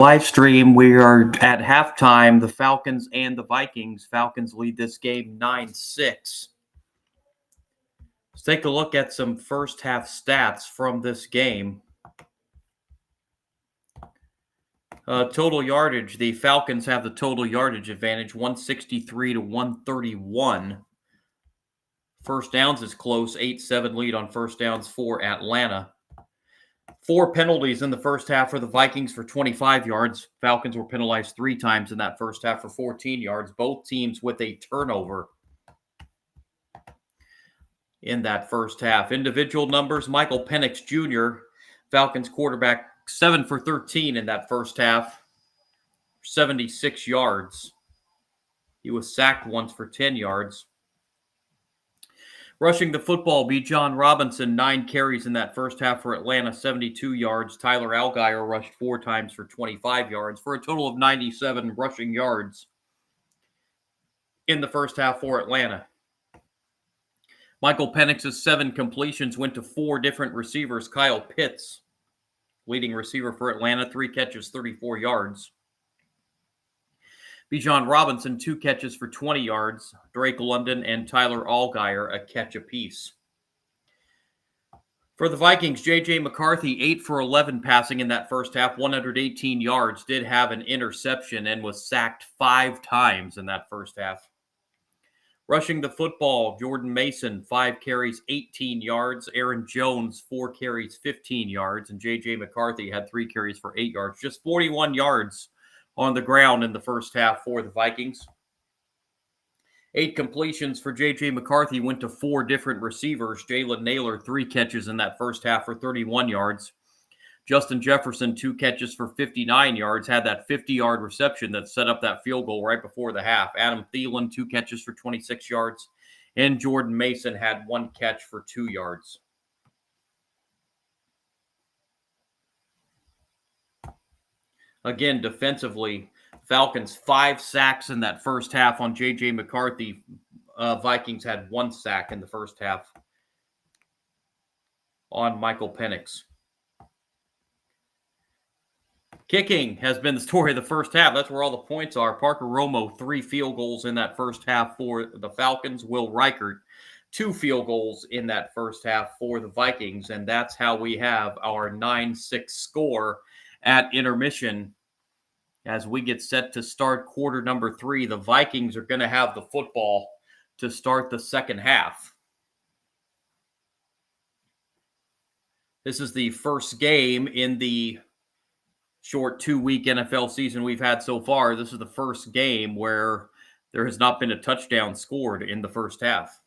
Live stream. We are at halftime. The Falcons and the Vikings. Falcons lead this game 9-6. Let's take a look at some first half stats from this game. Total yardage. The Falcons have the total yardage advantage, 163 to 131. First downs is close, 8-7 lead on first downs for Atlanta. 4 penalties in the first half for the Vikings for 25 yards. Falcons were penalized 3 times in that first half for 14 yards. Both teams with a turnover in that first half. Individual numbers, Michael Penix Jr., Falcons quarterback, 7 for 13 in that first half, 76 yards. He was sacked once for 10 yards. Rushing the football, Bijan Robinson, 9 carries in that first half for Atlanta, 72 yards. Tyler Allgeier rushed 4 times for 25 yards, for a total of 97 rushing yards in the first half for Atlanta. Michael Penix's 7 completions went to 4 different receivers. Kyle Pitts, leading receiver for Atlanta, 3 catches, 34 yards. Bijan Robinson, 2 catches for 20 yards. Drake London and Tyler Allgeier, a catch apiece. For the Vikings, J.J. McCarthy, 8 for 11 passing in that first half, 118 yards, did have an interception and was sacked 5 times in that first half. Rushing the football, Jordan Mason, 5 carries, 18 yards. Aaron Jones, 4 carries, 15 yards. And J.J. McCarthy had 3 carries for 8 yards. Just 41 yards on the ground in the first half for the Vikings. 8 completions for J.J. McCarthy went to 4 different receivers. Jalen Naylor, 3 catches in that first half for 31 yards. Justin Jefferson, 2 catches for 59 yards, had that 50-yard reception that set up that field goal right before the half. Adam Thielen, 2 catches for 26 yards. And Jordan Mason had 1 catch for 2 yards. Again, defensively, Falcons 5 sacks in that first half on J.J. McCarthy. Vikings had 1 sack in the first half on Michael Penix. Kicking has been the story of the first half. That's where all the points are. Parker Romo, 3 field goals in that first half for the Falcons. Will Reichert, 2 field goals in that first half for the Vikings. And that's how we have our 9-6 score at intermission. As we get set to start quarter number 3, the Vikings are going to have the football to start the second half. This is the first game in the short 2-week NFL season we've had so far. This is the first game where there has not been a touchdown scored in the first half.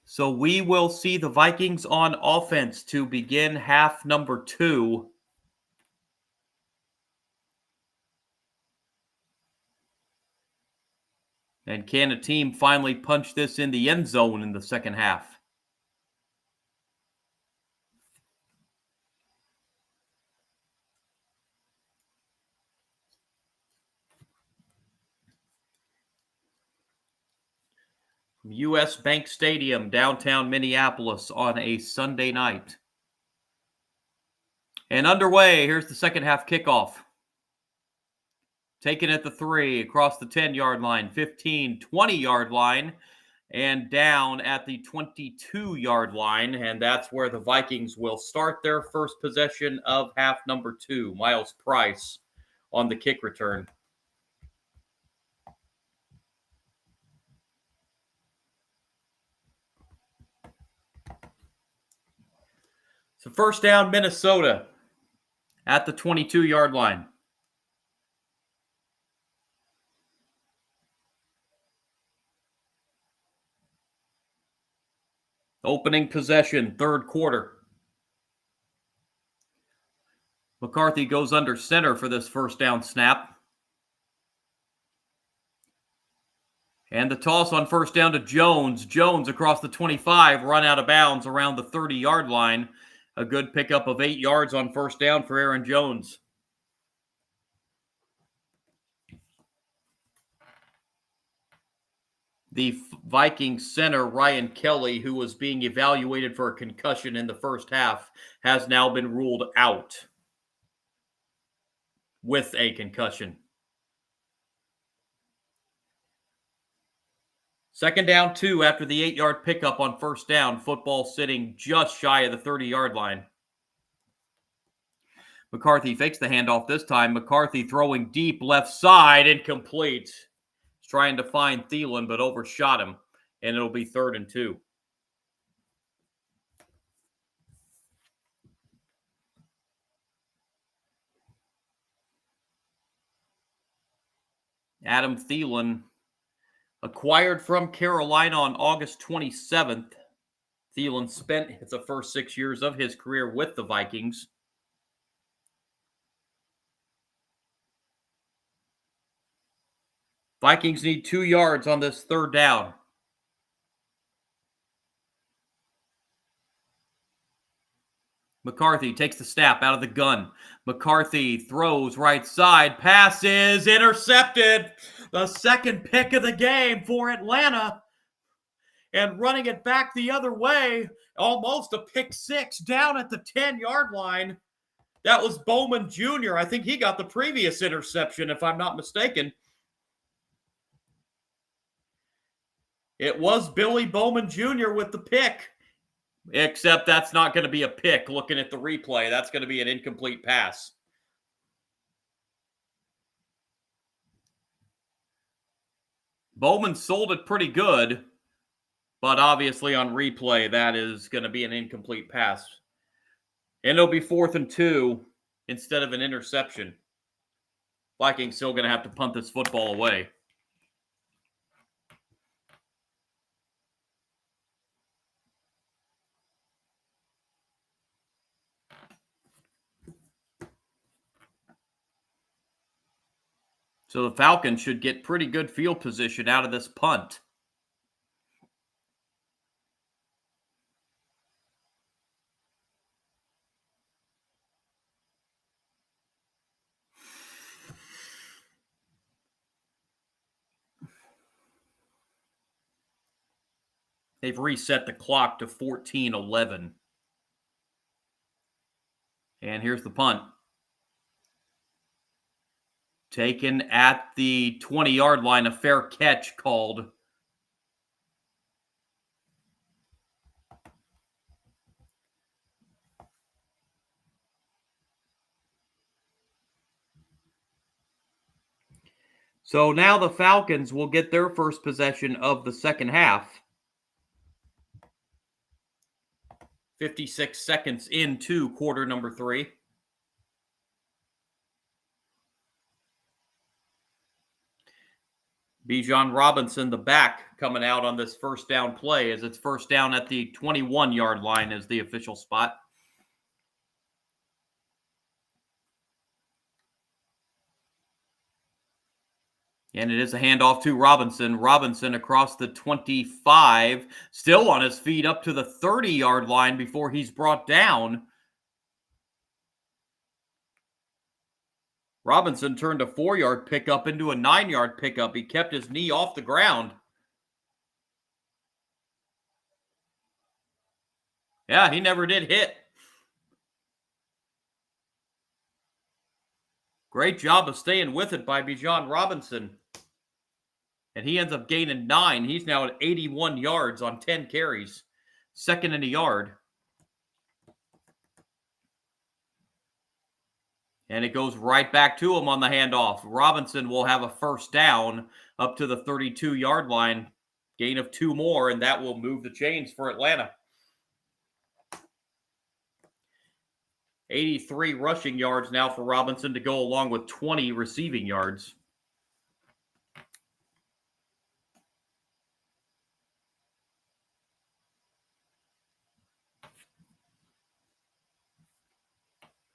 So we will see the Vikings on offense to begin half number 2. And can a team finally punch this in the end zone in the second half? U.S. Bank Stadium, downtown Minneapolis on a Sunday night. And underway, here's the second half kickoff. Taken at the 3, across the 10-yard line, 15, 20-yard line, and down at the 22-yard line. And that's where the Vikings will start their first possession of half number 2. Miles Price on the kick return. So first down, Minnesota at the 22-yard line. Opening possession, third quarter. McCarthy goes under center for this first down snap. And the toss on first down to Jones. Jones across the 25, run out of bounds around the 30-yard line. A good pickup of 8 yards on first down for Aaron Jones. The Vikings center, Ryan Kelly, who was being evaluated for a concussion in the first half, has now been ruled out with a concussion. Second down 2 after the 8-yard pickup on first down. Football sitting just shy of the 30-yard line. McCarthy fakes the handoff this time. McCarthy throwing deep left side, incomplete. He's trying to find Thielen, but overshot him, and it'll be 3rd and 2. Adam Thielen, acquired from Carolina on August 27th. Thielen spent the first 6 years of his career with the Vikings. Vikings need 2 yards on this 3rd down. McCarthy takes the snap out of the gun. McCarthy throws right side. Pass is intercepted. The second pick of the game for Atlanta. And running it back the other way, almost a pick 6 down at the 10-yard line. That was Bowman Jr. I think he got the previous interception, if I'm not mistaken. It was Billy Bowman Jr. with the pick. Except that's not going to be a pick. Looking at the replay, that's going to be an incomplete pass. Bowman sold it pretty good, but obviously on replay, that is going to be an incomplete pass. And it'll be 4th and 2 instead of an interception. Vikings still going to have to punt this football away. So the Falcons should get pretty good field position out of this punt. They've reset the clock to 14:11. And here's the punt. Taken at the 20-yard line, a fair catch called. So now the Falcons will get their first possession of the second half. 56 seconds into quarter number 3. Bijan Robinson, the back, coming out on this first down play as it's first down at the 21-yard line is the official spot. And it is a handoff to Robinson. Robinson across the 25, still on his feet up to the 30-yard line before he's brought down. Robinson turned a 4-yard pickup into a 9-yard pickup. He kept his knee off the ground. Yeah, he never did hit. Great job of staying with it by Bijan Robinson. And he ends up gaining 9. He's now at 81 yards on 10 carries. 2nd and a yard. And it goes right back to him on the handoff. Robinson will have a first down up to the 32-yard line. Gain of 2 more, and that will move the chains for Atlanta. 83 rushing yards now for Robinson to go along with 20 receiving yards.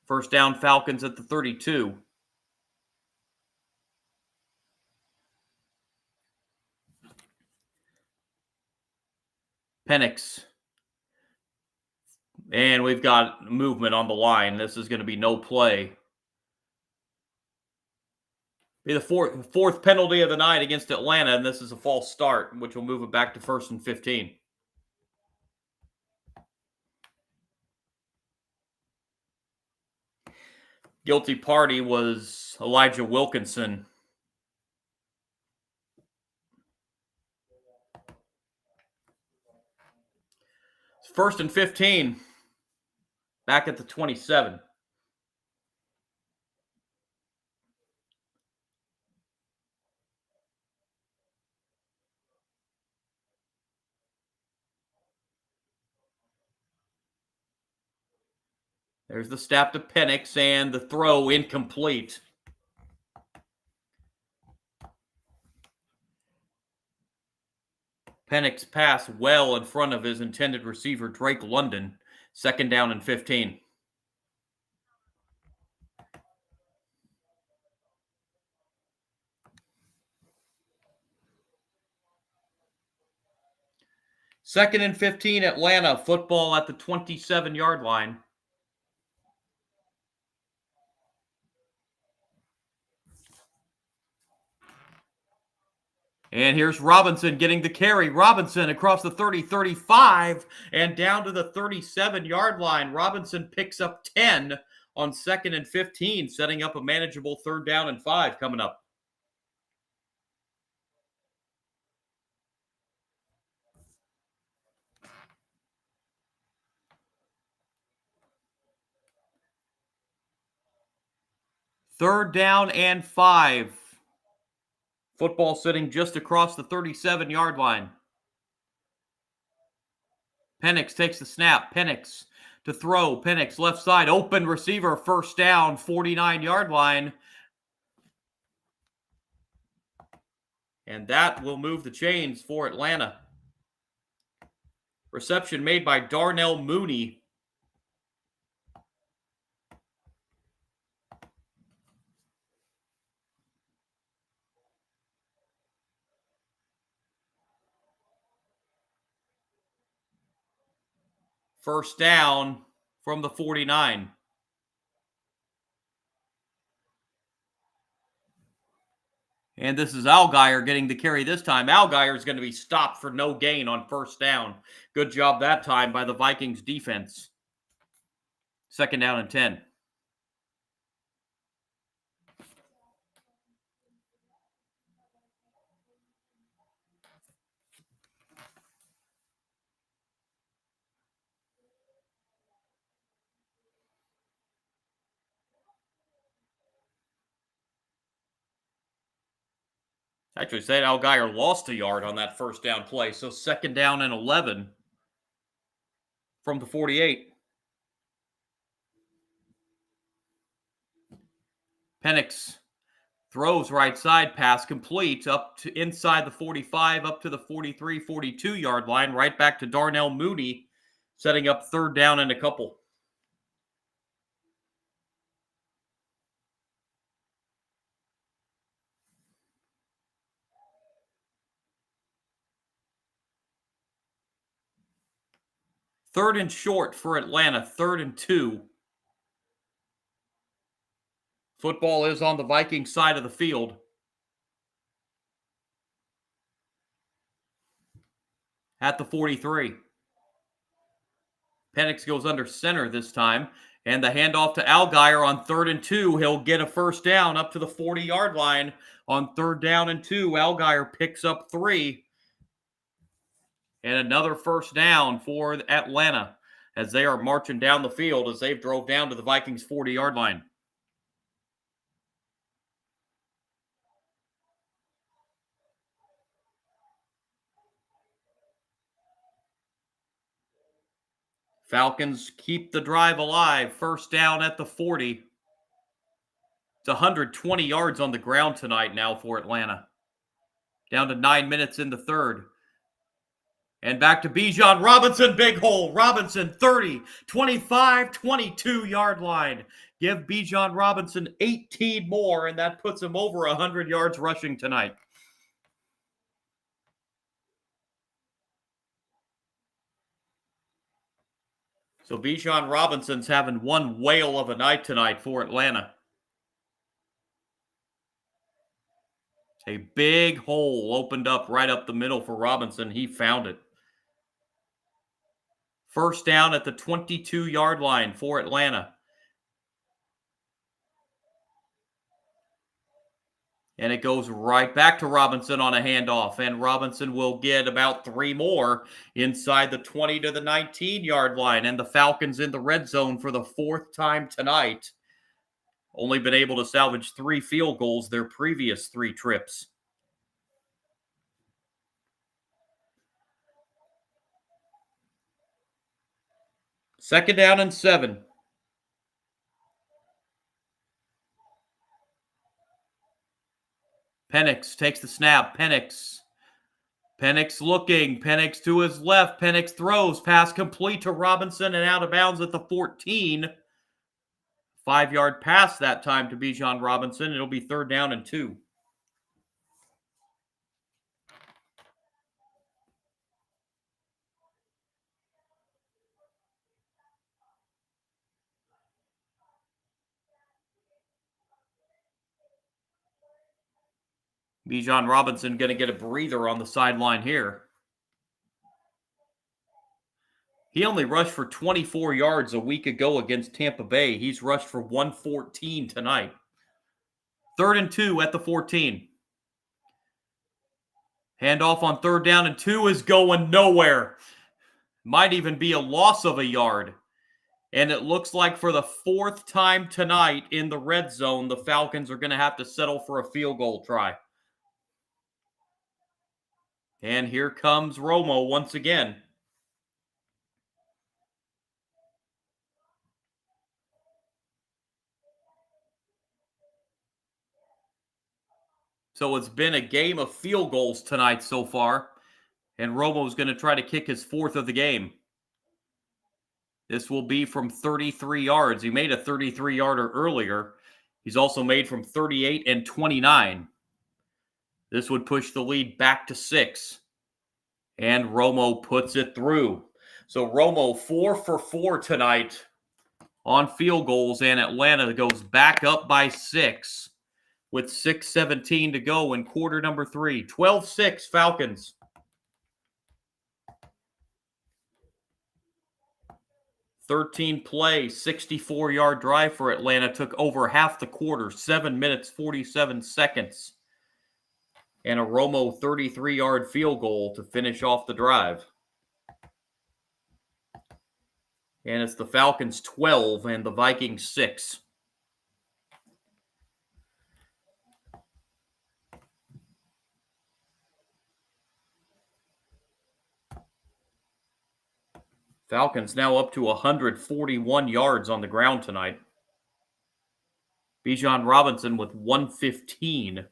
First down, Falcons at the 32. Penix. And we've got movement on the line. This is going to be no play. Be the fourth penalty of the night against Atlanta, and this is a false start, which will move it back to 1st and 15. Guilty party was Elijah Wilkinson. It's 1st and 15. Back at the 27. There's the snap to Penix and the throw incomplete. Penix pass well in front of his intended receiver, Drake London. 2nd down and 15. Second and 15, Atlanta. Football at the 27-yard line. And here's Robinson getting the carry. Robinson across the 30, 35, and down to the 37-yard line. Robinson picks up 10 on 2nd and 15, setting up a manageable 3rd down and 5 coming up. Third down and 5. Football sitting just across the 37-yard line. Penix takes the snap. Penix to throw. Penix left side. Open receiver. 1st down. 49-yard line. And that will move the chains for Atlanta. Reception made by Darnell Mooney. First down from the 49. And this is Allgeier getting the carry this time. Allgeier is going to be stopped for no gain on 1st down. Good job that time by the Vikings defense. 2nd down and 10. Actually, said Allgeier lost a yard on that 1st down play. So 2nd down and 11 from the 48. Penix throws right side, pass complete up to inside the 45, up to the 43, 42-yard line, right back to Darnell Mooney, setting up 3rd down and a couple. Third and short for Atlanta, 3rd and 2. Football is on the Vikings side of the field. At the 43. Penix goes under center this time. And the handoff to Allgeier on 3rd and 2. He'll get a 1st down up to the 40-yard line on 3rd down and 2. Allgeier picks up 3. And another 1st down for Atlanta as they are marching down the field as they've drove down to the Vikings 40-yard line. Falcons keep the drive alive. 1st down at the 40. It's 120 yards on the ground tonight now for Atlanta. Down to 9 minutes in the 3rd. And back to Bijan Robinson, big hole. Robinson, 30, 25, 22-yard line. Give Bijan Robinson 18 more, and that puts him over 100 yards rushing tonight. So Bijan Robinson's having one whale of a night tonight for Atlanta. A big hole opened up right up the middle for Robinson. He found it. First down at the 22-yard line for Atlanta. And it goes right back to Robinson on a handoff. And Robinson will get about 3 more inside the 20 to the 19-yard line. And the Falcons in the red zone for the 4th time tonight. Only been able to salvage 3 field goals their previous 3 trips. Second down and 7. Penix takes the snap. Penix looking. Penix to his left. Penix throws. Pass complete to Robinson and out of bounds at the 14. 5-yard pass that time to Bijan Robinson. It'll be 3rd down and 2. Bijan Robinson going to get a breather on the sideline here. He only rushed for 24 yards a week ago against Tampa Bay. He's rushed for 114 tonight. 3rd and 2 at the 14. Handoff on 3rd down and 2 is going nowhere. Might even be a loss of a yard. And it looks like for the 4th time tonight in the red zone, the Falcons are going to have to settle for a field goal try. And here comes Romo once again. So it's been a game of field goals tonight so far. And Romo's going to try to kick his 4th of the game. This will be from 33 yards. He made a 33-yarder earlier. He's also made from 38 and 29. This would push the lead back to 6. And Romo puts it through. So Romo 4 for 4 tonight on field goals, and Atlanta goes back up by 6 with 6:17 to go in quarter number 3. 12-6 Falcons. 13-play, 64-yard drive for Atlanta. Took over half the quarter, 7 minutes, 47 seconds. And a Romo 33-yard field goal to finish off the drive. And it's the Falcons 12 and the Vikings 6. Falcons now up to 141 yards on the ground tonight. Bijan Robinson with 115.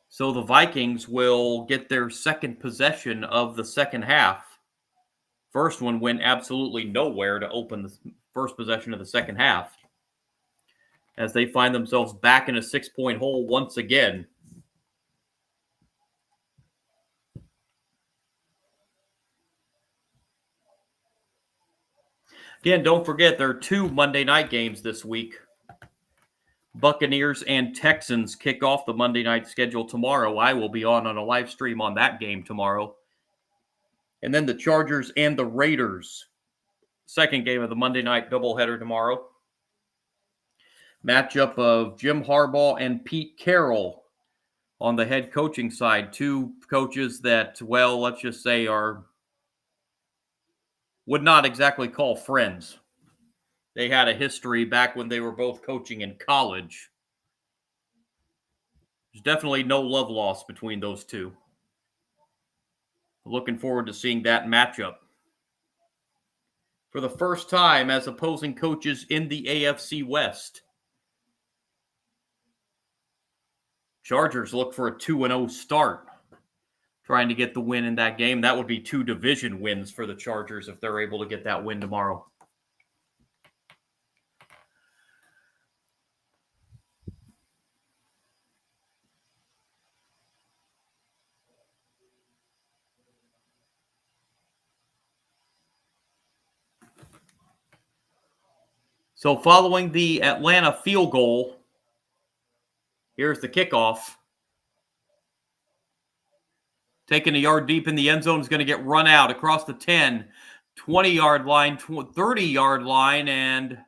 So the Vikings will get their second possession of the second half. First one went absolutely nowhere to open the first possession of the second half, as they find themselves back in a 6-point hole once again. Again, don't forget there are 2 Monday night games this week. Buccaneers and Texans kick off the Monday night schedule tomorrow. I will be on a live stream on that game tomorrow. And then the Chargers and the Raiders. Second game of the Monday night doubleheader tomorrow. Matchup of Jim Harbaugh and Pete Carroll on the head coaching side. 2 coaches that, well, let's just say would not exactly call friends. They had a history back when they were both coaching in college. There's definitely no love lost between those 2. Looking forward to seeing that matchup. For the first time as opposing coaches in the AFC West. Chargers look for a 2-0 start, trying to get the win in that game. That would be 2 division wins for the Chargers if they're able to get that win tomorrow. So following the Atlanta field goal, here's the kickoff. Taking a yard deep in the end zone is going to get run out across the 10, 20-yard line, 30-yard line, and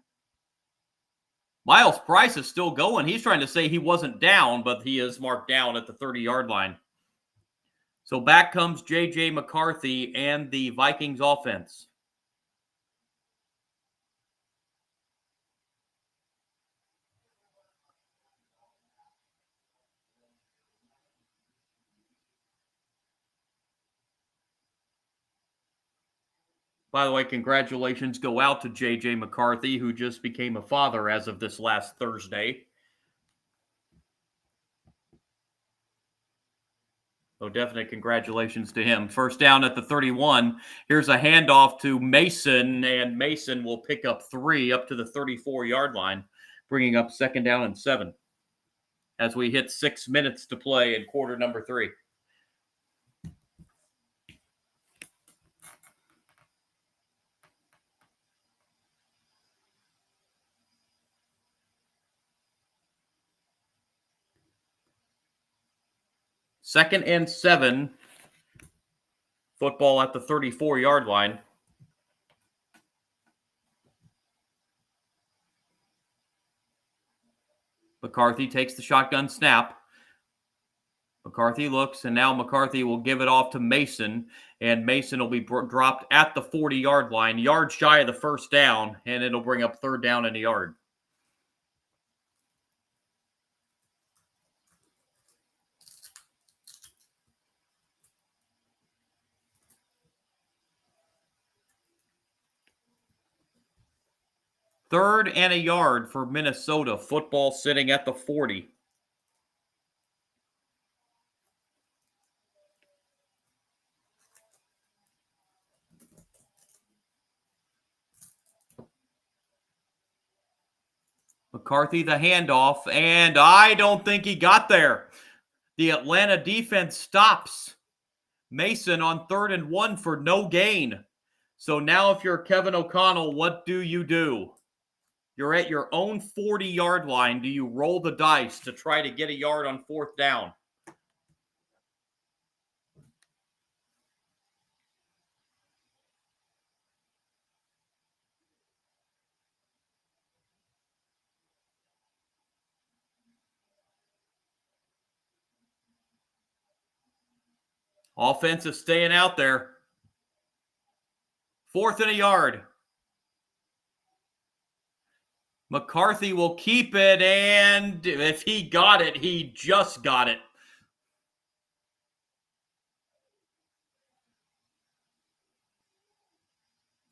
Miles Price is still going. He's trying to say he wasn't down, but he is marked down at the 30-yard line. So back comes J.J. McCarthy and the Vikings offense. By the way, congratulations go out to J.J. McCarthy, who just became a father as of this last Thursday. So definite congratulations to him. First down at the 31. Here's a handoff to Mason, and Mason will pick up 3 up to the 34-yard line, bringing up second down and 7 as we hit 6 minutes to play in quarter number 3. Second and 7. Football at the 34-yard line. McCarthy takes the shotgun snap. McCarthy looks, and now McCarthy will give it off to Mason, and Mason will be dropped at the 40-yard line, yard shy of the first down, and it'll bring up third down and a yard. Third and a yard for Minnesota. Football sitting at the 40. McCarthy the handoff, and I don't think he got there. The Atlanta defense stops Mason on 3rd and 1 for no gain. So now if you're Kevin O'Connell, what do? You're at your own 40-yard line. Do you roll the dice to try to get a yard on 4th down? Offense is staying out there. 4th and a yard. McCarthy will keep it, and if he got it, he just got it.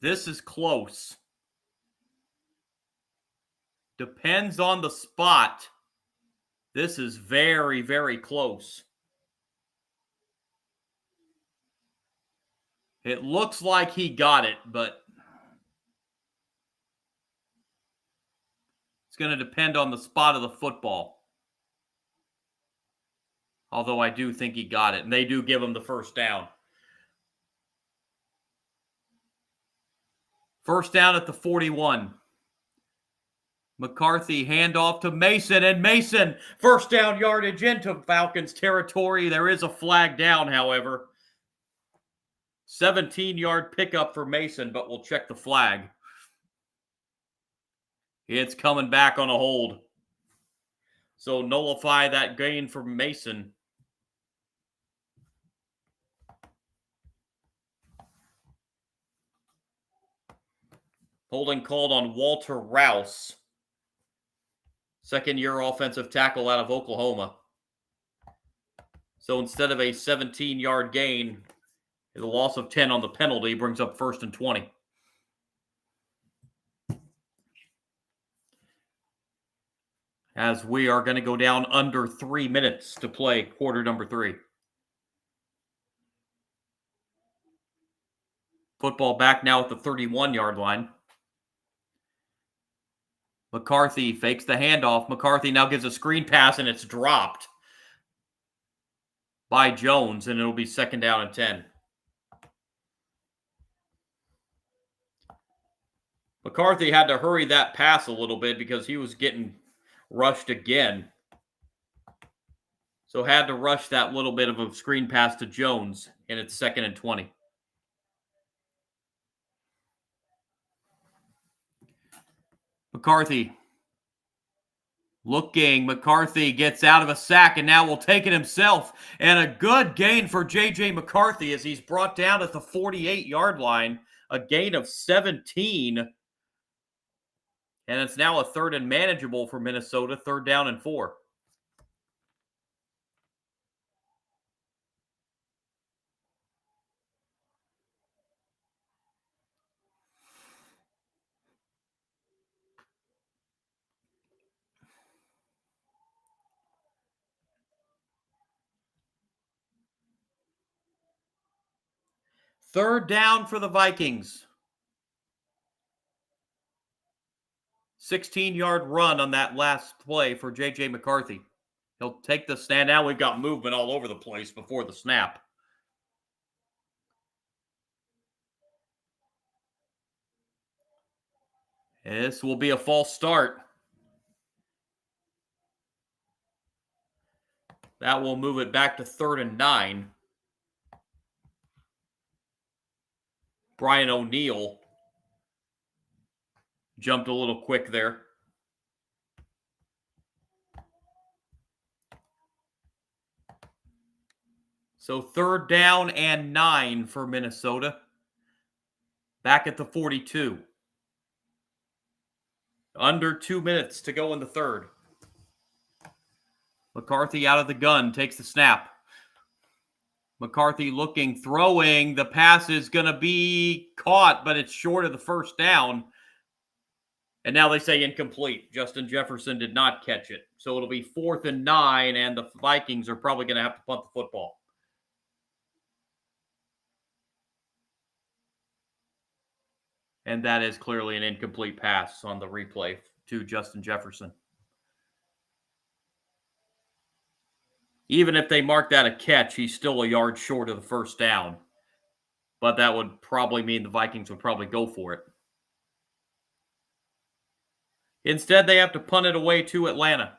This is close. Depends on the spot. This is very, very close. It looks like he got it, but it's going to depend on the spot of the football. Although I do think he got it, and they do give him the first down. First down at the 41. McCarthy handoff to Mason, and Mason, first down yardage into Falcons territory. There is a flag down, however. 17-yard pickup for Mason, but we'll check the flag. It's coming back on a hold. So nullify that gain for Mason. Holding called on Walter Rouse. Second-year offensive tackle out of Oklahoma. So instead of a 17-yard gain, the loss of 10 on the penalty brings up 1st and 20. As we are going to go down under 3 minutes to play quarter number 3. Football back now at the 31-yard line. McCarthy fakes the handoff. McCarthy now gives a screen pass, and it's dropped by Jones, and it'll be second down and 10. McCarthy had to hurry that pass a little bit because he was getting rushed again. So had to rush that little bit of a screen pass to Jones, and it's 2nd and 20. McCarthy looking. McCarthy gets out of a sack and now will take it himself. And a good gain for J.J. McCarthy as he's brought down at the 48-yard line. A gain of 17. And it's now a 3rd and manageable for Minnesota. 3rd down and 4. Third down for the Vikings. 16-yard run on that last play for J.J. McCarthy. He'll take the snap. Now we've got movement all over the place before the snap. This will be a false start. That will move it back to 3rd and 9. Brian O'Neill jumped a little quick there. So 3rd down and 9 for Minnesota. Back at the 42. Under 2 minutes to go in the 3rd. McCarthy out of the gun, takes the snap. McCarthy looking, throwing. The pass is going to be caught, but it's short of the 1st down. And now they say incomplete. Justin Jefferson did not catch it. So it'll be 4th and 9, and the Vikings are probably going to have to punt the football. And that is clearly an incomplete pass on the replay to Justin Jefferson. Even if they mark that a catch, he's still a yard short of the 1st down. But that would probably mean the Vikings would probably go for it. Instead, they have to punt it away to Atlanta.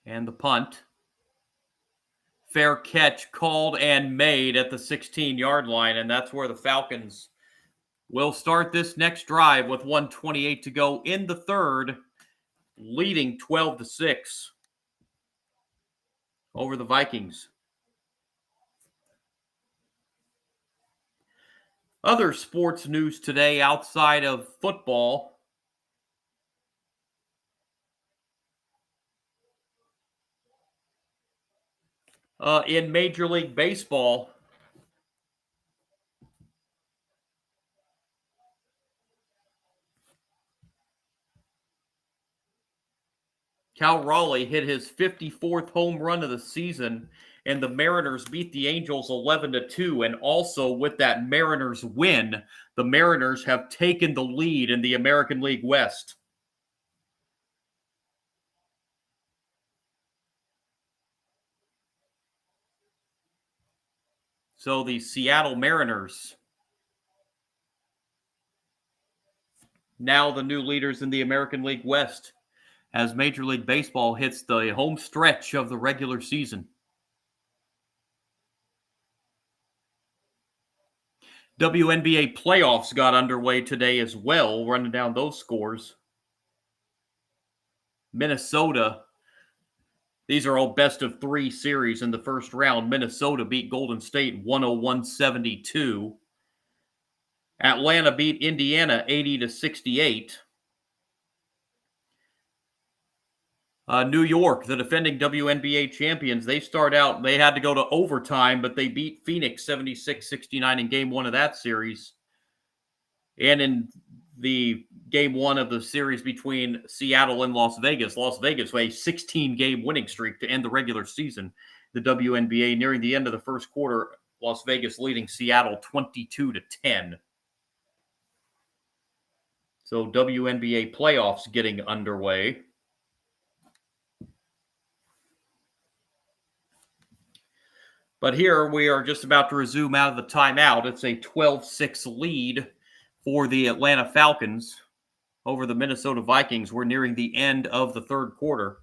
And the punt. Fair catch called and made at the 16-yard line, and that's where the Falcons will start this next drive with 1:28 to go in the 3rd, leading 12-6 over the Vikings. Other sports news today outside of football. In Major League Baseball, Cal Raleigh hit his 54th home run of the season, and the Mariners beat the Angels 11-2. And also with that Mariners win, the Mariners have taken the lead in the American League West. So the Seattle Mariners, now the new leaders in the American League West, as Major League Baseball hits the home stretch of the regular season. WNBA playoffs got underway today as well, running down those scores. Minnesota, these are all best of 3 series in the first round. Minnesota beat Golden State 101-72. Atlanta beat Indiana 80-68. New York, the defending WNBA champions, they had to go to overtime, but they beat Phoenix 76-69 in game 1 of that series. And in the game 1 of the series between Seattle and Las Vegas with a 16-game winning streak to end the regular season. The WNBA nearing the end of the first quarter, Las Vegas leading Seattle 22-10. So WNBA playoffs getting underway. But here we are just about to resume out of the timeout. It's a 12-6 lead for the Atlanta Falcons over the Minnesota Vikings. We're nearing the end of the third quarter.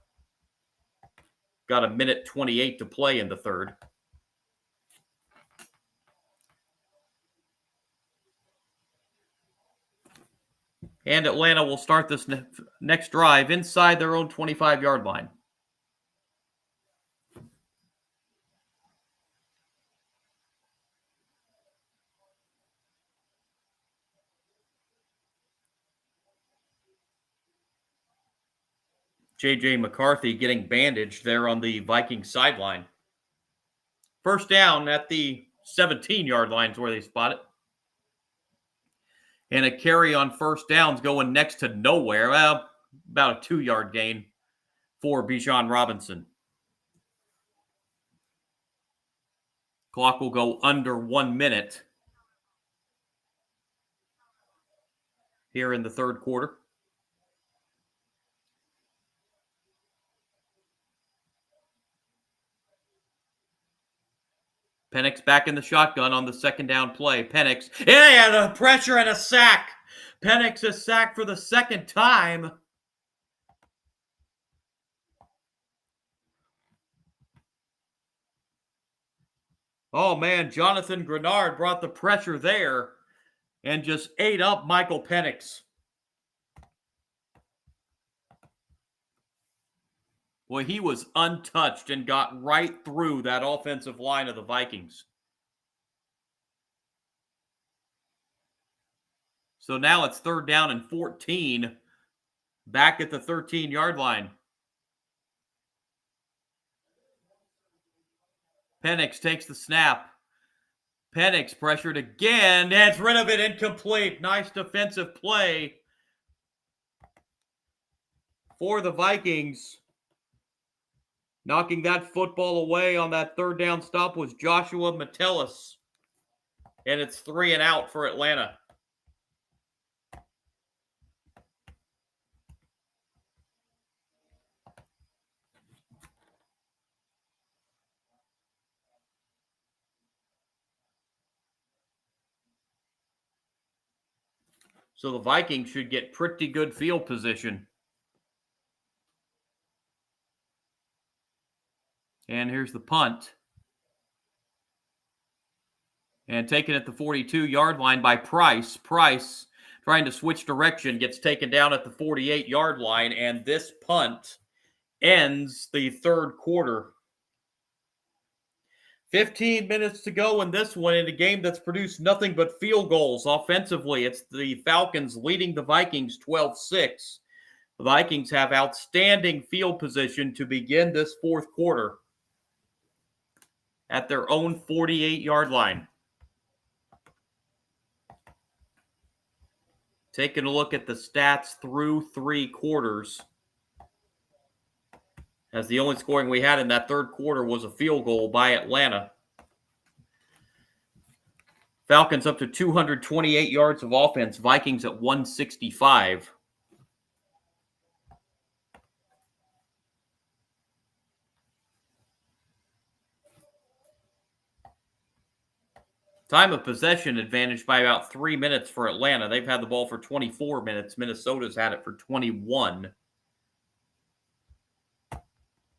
Got a minute 28 to play in the third. And Atlanta will start this next drive inside their own 25-yard line. J.J. McCarthy getting bandaged there on the Vikings sideline. First down at the 17-yard line is where they spot it. And a carry on first downs going next to nowhere. Well, about a 2-yard gain for Bijan Robinson. Clock will go under 1 minute here in the third quarter. Penix back in the shotgun on the second down play. Penix, and a pressure and a sack. Penix is sacked for the second time. Oh, man, Jonathan Grenard brought the pressure there and just ate up Michael Penix. Well, he was untouched and got right through that offensive line of the Vikings. So now it's third down and 14, back at the 13-yard line. Penix takes the snap. Penix pressured again. Gets rid of it, incomplete. Nice defensive play for the Vikings. Knocking that football away on that third down stop was Joshua Metellus. And it's 3 and out for Atlanta. So the Vikings should get pretty good field position. And here's the punt. And taken at the 42-yard line by Price. Price trying to switch direction, gets taken down at the 48-yard line, and this punt ends the third quarter. 15 minutes to go in this one in a game that's produced nothing but field goals offensively. It's the Falcons leading the Vikings 12-6. The Vikings have outstanding field position to begin this fourth quarter at their own 48-yard line. Taking a look at the stats through 3 quarters, as the only scoring we had in that third quarter was a field goal by Atlanta. Falcons up to 228 yards of offense, Vikings at 165. Time of possession advantage by about 3 minutes for Atlanta. They've had the ball for 24 minutes. Minnesota's had it for 21.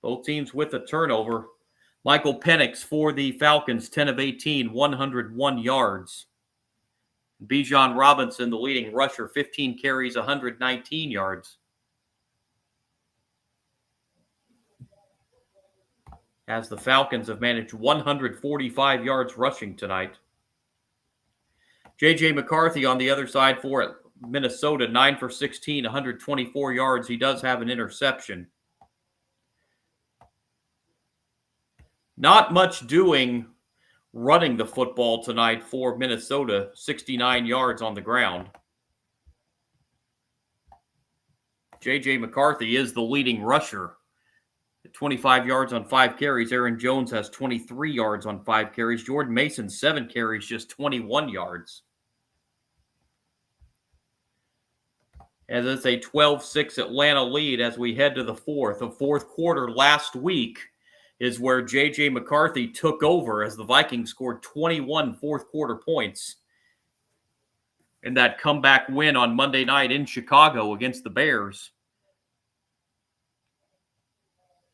Both teams with a turnover. Michael Penix for the Falcons, 10 of 18, 101 yards. Bijan Robinson, the leading rusher, 15 carries, 119 yards. As the Falcons have managed 145 yards rushing tonight. J.J. McCarthy on the other side for Minnesota, 9 for 16, 124 yards. He does have an interception. Not much doing running the football tonight for Minnesota, 69 yards on the ground. J.J. McCarthy is the leading rusher. 25 yards on 5 carries. Aaron Jones has 23 yards on 5 carries. Jordan Mason, 7 carries, just 21 yards. As it's a 12-6 Atlanta lead as we head to the fourth. The fourth quarter last week, is where J.J. McCarthy took over as the Vikings scored 21 fourth-quarter points in that comeback win on Monday night in Chicago against the Bears.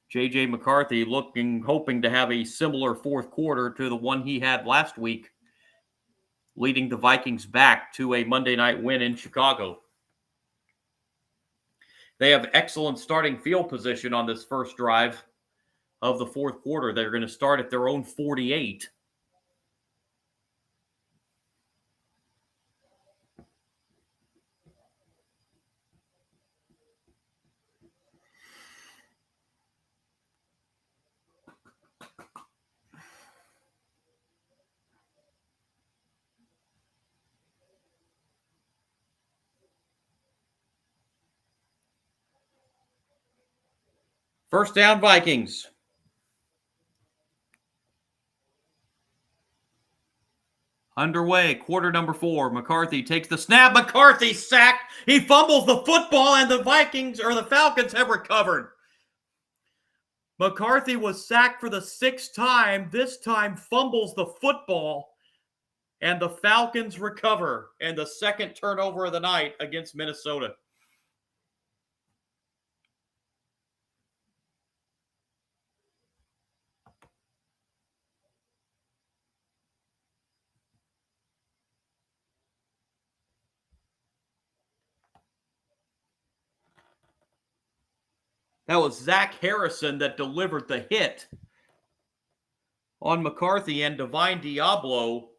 J.J. McCarthy hoping to have a similar fourth quarter to the one he had last week, leading the Vikings back to a Monday night win in Chicago. They have excellent starting field position on this first drive of the fourth quarter. They're going to start at their own 48. First down, Vikings. Underway, quarter number 4. McCarthy takes the snap. McCarthy sacked. He fumbles the football, and the Falcons have recovered. McCarthy was sacked for the 6th time. This time fumbles the football, and the Falcons recover. And the second turnover of the night against Minnesota. That was Zach Harrison that delivered the hit on McCarthy, and Divine Diablo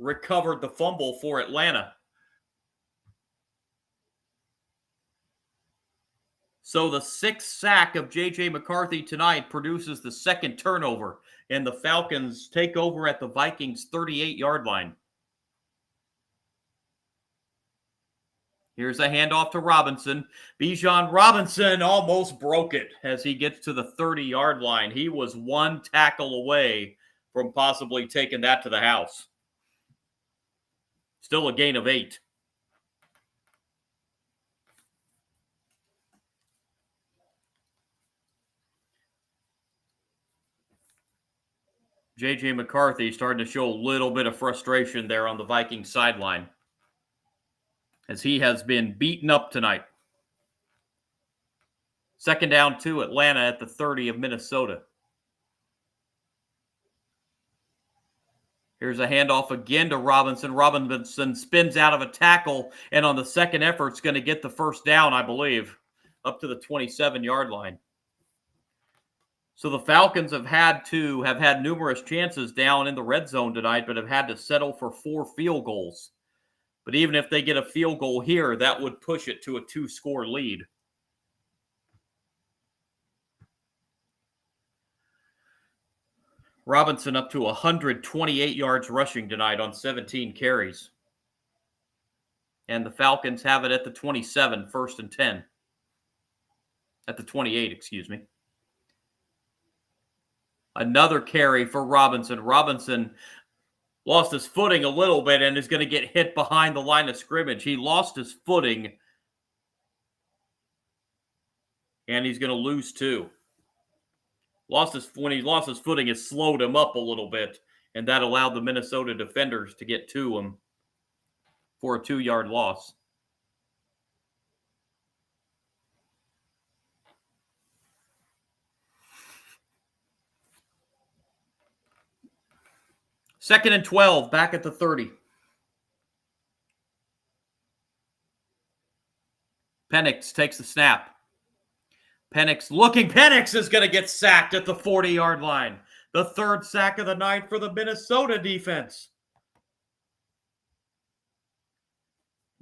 recovered the fumble for Atlanta. So the 6th sack of J.J. McCarthy tonight produces the second turnover, and the Falcons take over at the Vikings' 38-yard line. Here's a handoff to Robinson. Bijan Robinson almost broke it as he gets to the 30-yard line. He was one tackle away from possibly taking that to the house. Still a gain of 8. J.J. McCarthy starting to show a little bit of frustration there on the Vikings sideline, as he has been beaten up tonight. Second down 2, Atlanta at the 30 of Minnesota. Here's a handoff again to Robinson. Robinson spins out of a tackle, and on the second effort, is going to get the first down, I believe, up to the 27-yard line. So the Falcons have had numerous chances down in the red zone tonight, but have had to settle for 4 field goals. But even if they get a field goal here, that would push it to a 2-score lead. Robinson up to 128 yards rushing tonight on 17 carries. And the Falcons have it at the 27, 1st and 10. At the 28, excuse me. Another carry for Robinson. Robinson lost his footing a little bit and is going to get hit behind the line of scrimmage. He lost his footing, and he's going to lose 2. When he lost his footing, it slowed him up a little bit, and that allowed the Minnesota defenders to get to him for a 2-yard loss. Second and 12, back at the 30. Penix takes the snap. Penix is going to get sacked at the 40-yard line. The 3rd sack of the night for the Minnesota defense.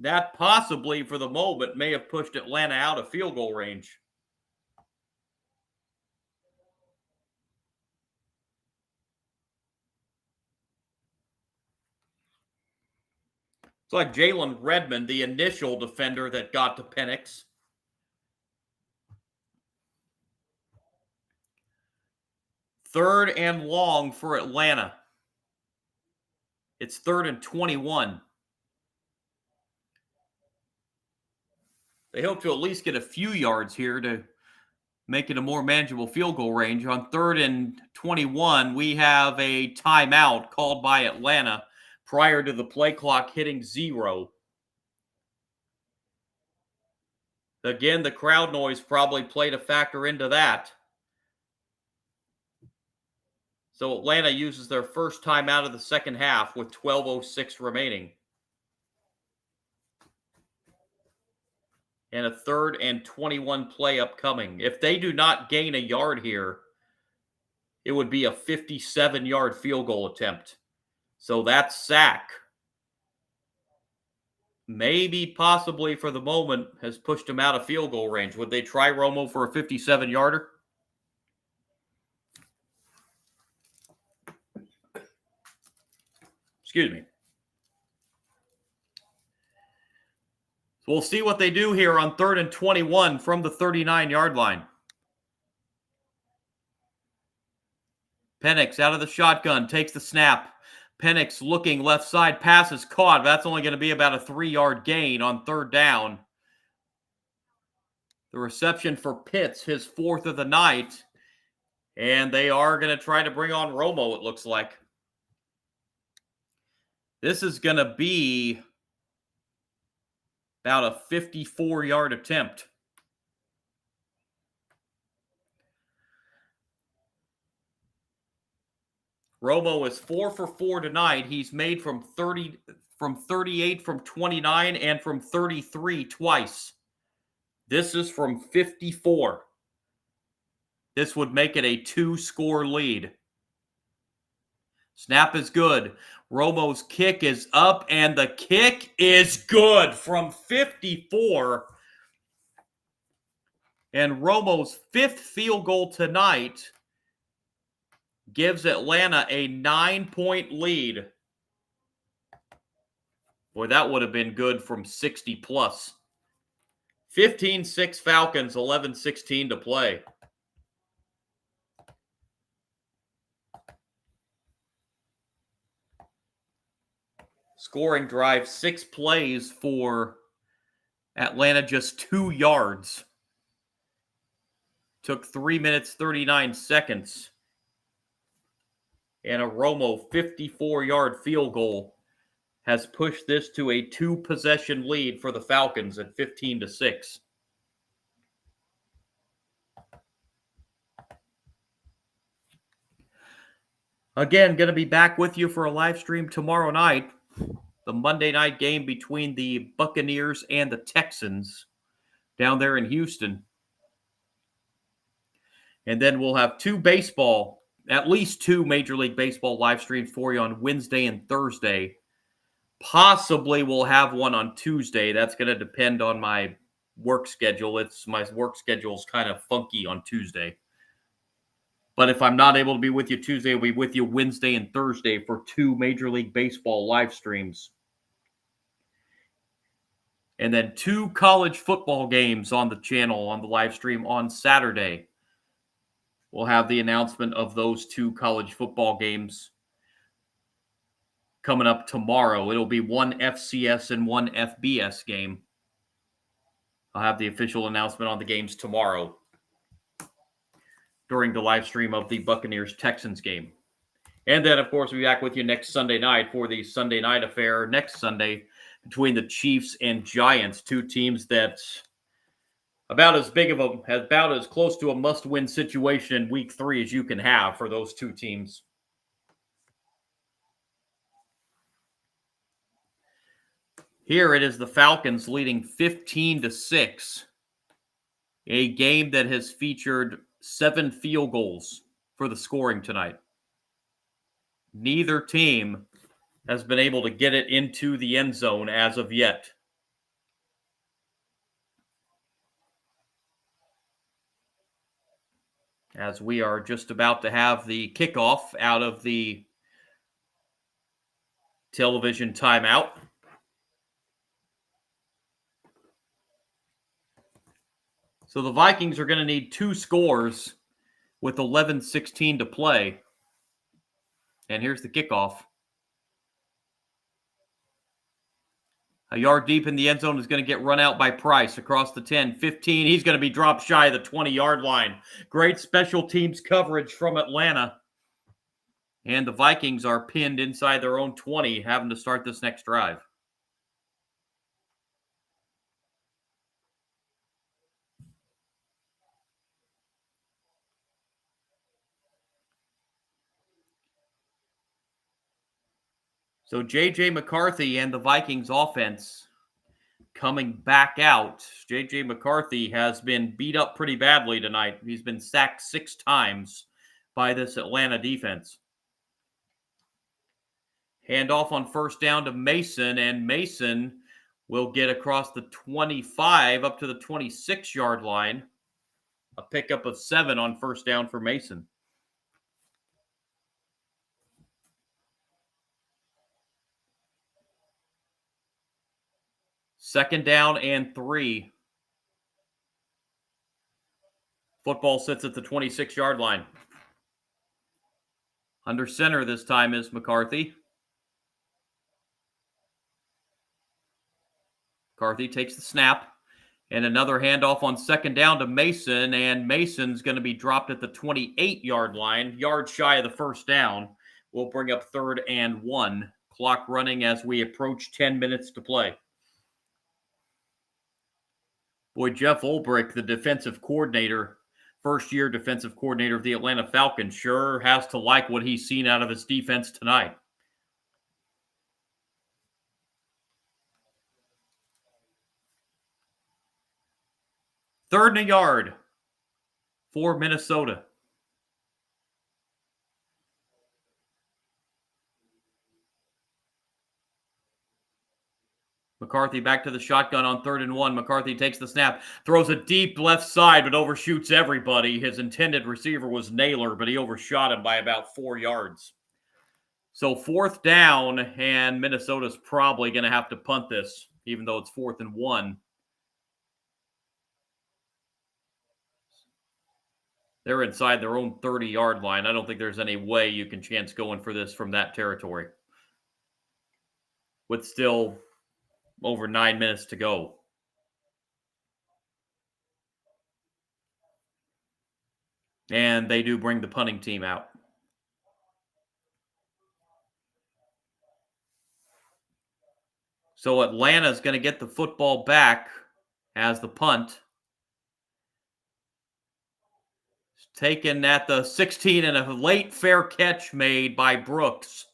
That possibly, for the moment, may have pushed Atlanta out of field goal range. It's like Jalen Redmond, the initial defender that got to Penix. Third and long for Atlanta. It's 3rd and 21. They hope to at least get a few yards here to make it a more manageable field goal range. On 3rd and 21, we have a timeout called by Atlanta prior to the play clock hitting 0. Again, the crowd noise probably played a factor into that. So Atlanta uses their first timeout of the second half with 12:06 remaining. And a 3rd and 21 play upcoming. If they do not gain a yard here, it would be a 57-yard field goal attempt. So that sack, maybe possibly for the moment, has pushed him out of field goal range. Would they try Romo for a 57-yarder? Excuse me. So we'll see what they do here on 3rd and 21 from the 39-yard line. Penix out of the shotgun, takes the snap. Penix looking left side, pass is caught. That's only going to be about a 3-yard gain on 3rd down. The reception for Pitts, his 4th of the night. And they are going to try to bring on Romo, it looks like. This is going to be about a 54-yard attempt. Romo is 4 for 4 tonight. He's made from 38, from 29, and from 33 twice. This is from 54. This would make it a 2-score lead. Snap is good. Romo's kick is up, and the kick is good from 54. And Romo's 5th field goal tonight gives Atlanta a 9-point lead. Boy, that would have been good from 60 plus. 15-6 Falcons, 11-16 to play. Scoring drive, 6 plays for Atlanta, just 2 yards. Took 3 minutes, 39 seconds. And a Romo 54-yard field goal has pushed this to a 2-possession lead for the Falcons at 15-6. Again, going to be back with you for a live stream tomorrow night. The Monday night game between the Buccaneers and the Texans down there in Houston. And then we'll have at least two Major League Baseball live streams for you on Wednesday and Thursday. Possibly we'll have one on Tuesday. That's going to depend on my work schedule. My work schedule is kind of funky on Tuesday. But if I'm not able to be with you Tuesday, I'll be with you Wednesday and Thursday for 2 Major League Baseball live streams. And then 2 college football games on the channel on the live stream on Saturday. We'll have the announcement of those 2 college football games coming up tomorrow. It'll be one FCS and one FBS game. I'll have the official announcement on the games tomorrow during the live stream of the Buccaneers-Texans game. And then, of course, we'll be back with you next Sunday night for the Sunday night affair next Sunday between the Chiefs and Giants, 2 teams that about as close to a must-win situation in Week 3 as you can have for those 2 teams. Here it is the Falcons leading 15-6. A game that has featured 7 field goals for the scoring tonight. Neither team has been able to get it into the end zone as of yet. As we are just about to have the kickoff out of the television timeout. So the Vikings are going to need 2 scores with 11:16 to play. And here's the kickoff. A yard deep in the end zone is going to get run out by Price across the 10, 15. He's going to be dropped shy of the 20-yard line. Great special teams coverage from Atlanta. And the Vikings are pinned inside their own 20, having to start this next drive. So J.J. McCarthy and the Vikings offense coming back out. J.J. McCarthy has been beat up pretty badly tonight. He's been sacked 6 times by this Atlanta defense. Handoff on first down to Mason, and Mason will get across the 25 up to the 26-yard line. A pickup of 7 on first down for Mason. Second down and 3. Football sits at the 26-yard line. Under center this time is McCarthy. McCarthy takes the snap. And another handoff on second down to Mason, and Mason's going to be dropped at the 28-yard line, yard shy of the first down. We'll bring up 3rd and 1. Clock running as we approach 10 minutes to play. Boy, Jeff Ulbrich, the defensive coordinator, first-year defensive coordinator of the Atlanta Falcons, sure has to like what he's seen out of his defense tonight. 3rd and a yard for Minnesota. McCarthy back to the shotgun on 3rd and 1. McCarthy takes the snap, throws a deep left side, but overshoots everybody. His intended receiver was Naylor, but he overshot him by about 4 yards. So 4th down, and Minnesota's probably going to have to punt this, even though it's 4th and 1. They're inside their own 30-yard line. I don't think there's any way you can chance going for this from that territory, with still over 9 minutes to go. And they do bring the punting team out. So Atlanta's going to get the football back as the punt. It's taken at the 16, and a late fair catch made by Brooks.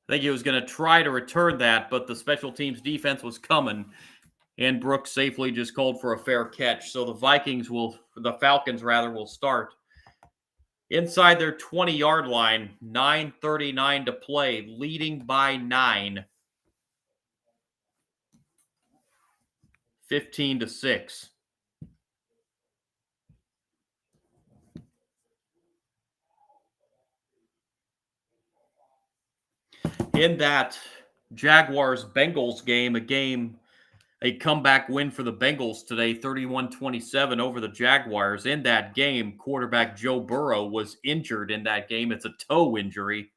I think he was going to try to return that, but the special teams defense was coming, and Brooks safely just called for a fair catch. So the Falcons will start inside their 20-yard line, 9:39 to play, leading by 9, 15-6. In that Jaguars-Bengals game, a comeback win for the Bengals today, 31-27 over the Jaguars. In that game, quarterback Joe Burrow was injured in that game. It's a toe injury.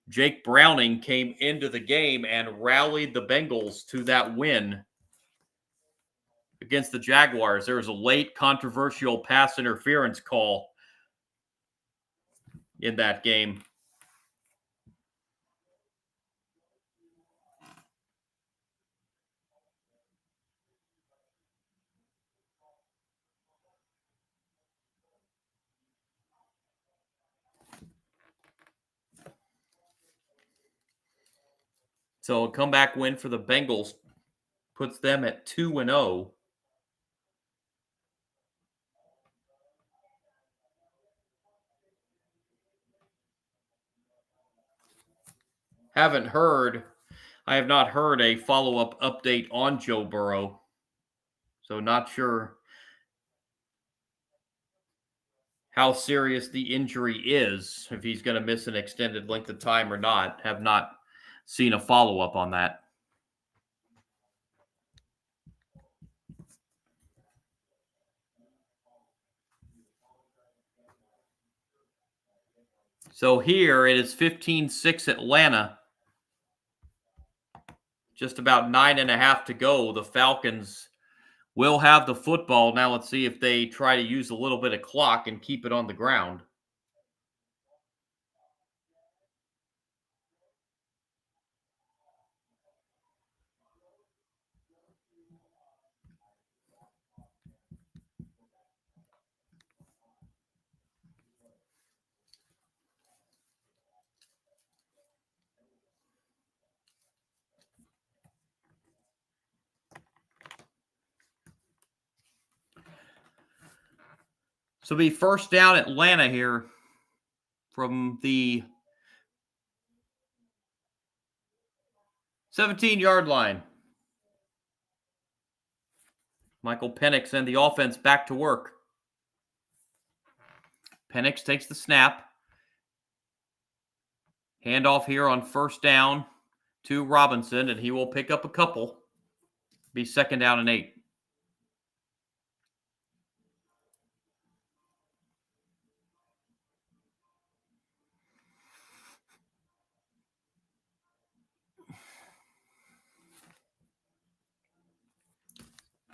Jake Browning came into the game and rallied the Bengals to that win against the Jaguars. There was a late controversial pass interference call in that game. So a comeback win for the Bengals puts them at 2-0. I have not heard a follow-up update on Joe Burrow. So not sure how serious the injury is, if he's going to miss an extended length of time or not. Have not seen a follow-up on that. So here it is 15-6 Atlanta. Just about 9.5 to go. The Falcons will have the football. Now let's see if they try to use a little bit of clock and keep it on the ground. So it'll be first down Atlanta here from the 17-yard line. Michael Penix and the offense back to work. Penix takes the snap. Handoff here on first down to Robinson, and he will pick up a couple. Be second down and 8.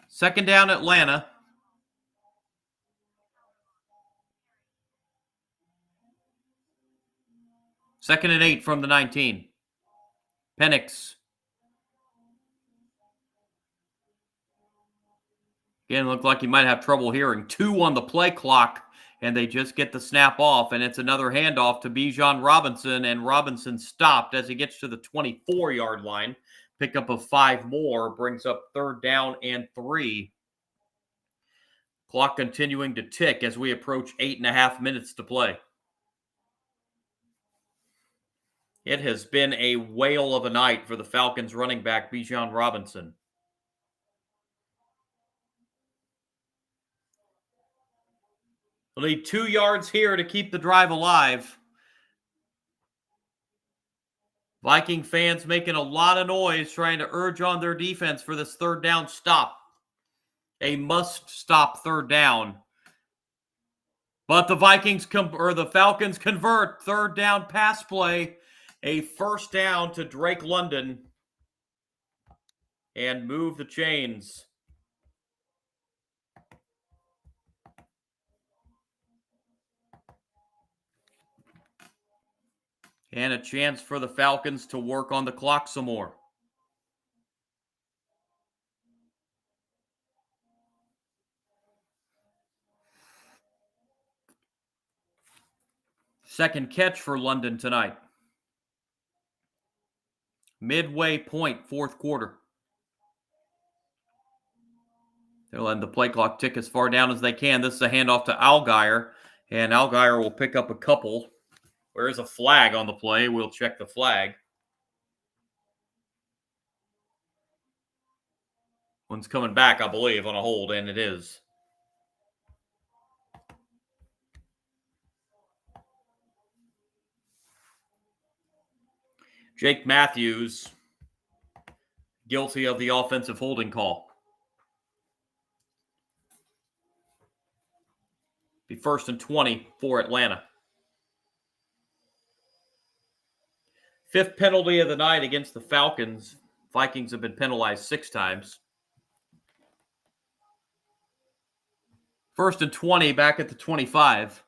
Second down Atlanta. Second and 8 from the 19. Penix. Again, looked like he might have trouble hearing. 2 on the play clock, and they just get the snap off, and it's another handoff to Bijan Robinson, and Robinson stopped as he gets to the 24-yard line. Pickup of 5 more brings up third down and 3. Clock continuing to tick as we approach 8.5 minutes to play. It has been a whale of a night for the Falcons running back Bijan Robinson. We'll need 2 yards here to keep the drive alive. Viking fans making a lot of noise trying to urge on their defense for this third down stop. A must-stop third down. But the Falcons convert. Third down pass play. A first down to Drake London. And move the chains. And a chance for the Falcons to work on the clock some more. Second catch for London tonight. Midway point, fourth quarter. They're letting the play clock tick as far down as they can. This is a handoff to Allgeier, and Allgeier will pick up a couple. There is a flag on the play. We'll check the flag. One's coming back, I believe, on a hold, and it is. Jake Matthews, guilty of the offensive holding call. Be first and 20 for Atlanta. 5th penalty of the night against the Falcons. Vikings have been penalized 6 times. First and 20 back at the 25.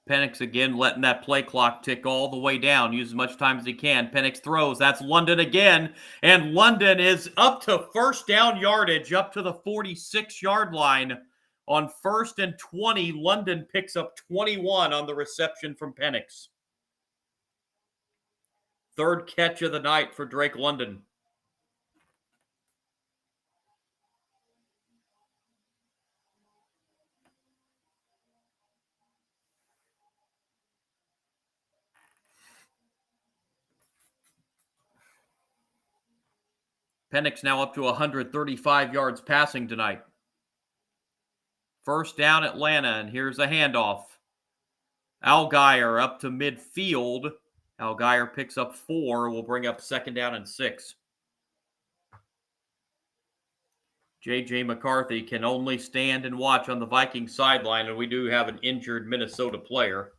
Penix again letting that play clock tick all the way down. Use as much time as he can. Penix throws. That's London again. And London is up to first down yardage, up to the 46-yard line. On first and 20, London picks up 21 on the reception from Penix. Third catch of the night for Drake London. Penix now up to 135 yards passing tonight. First down Atlanta, and here's a handoff. Allgeier up to midfield. Allgeier picks up 4. Will bring up second down and 6. J.J. McCarthy can only stand and watch on the Vikings sideline, and we do have an injured Minnesota player.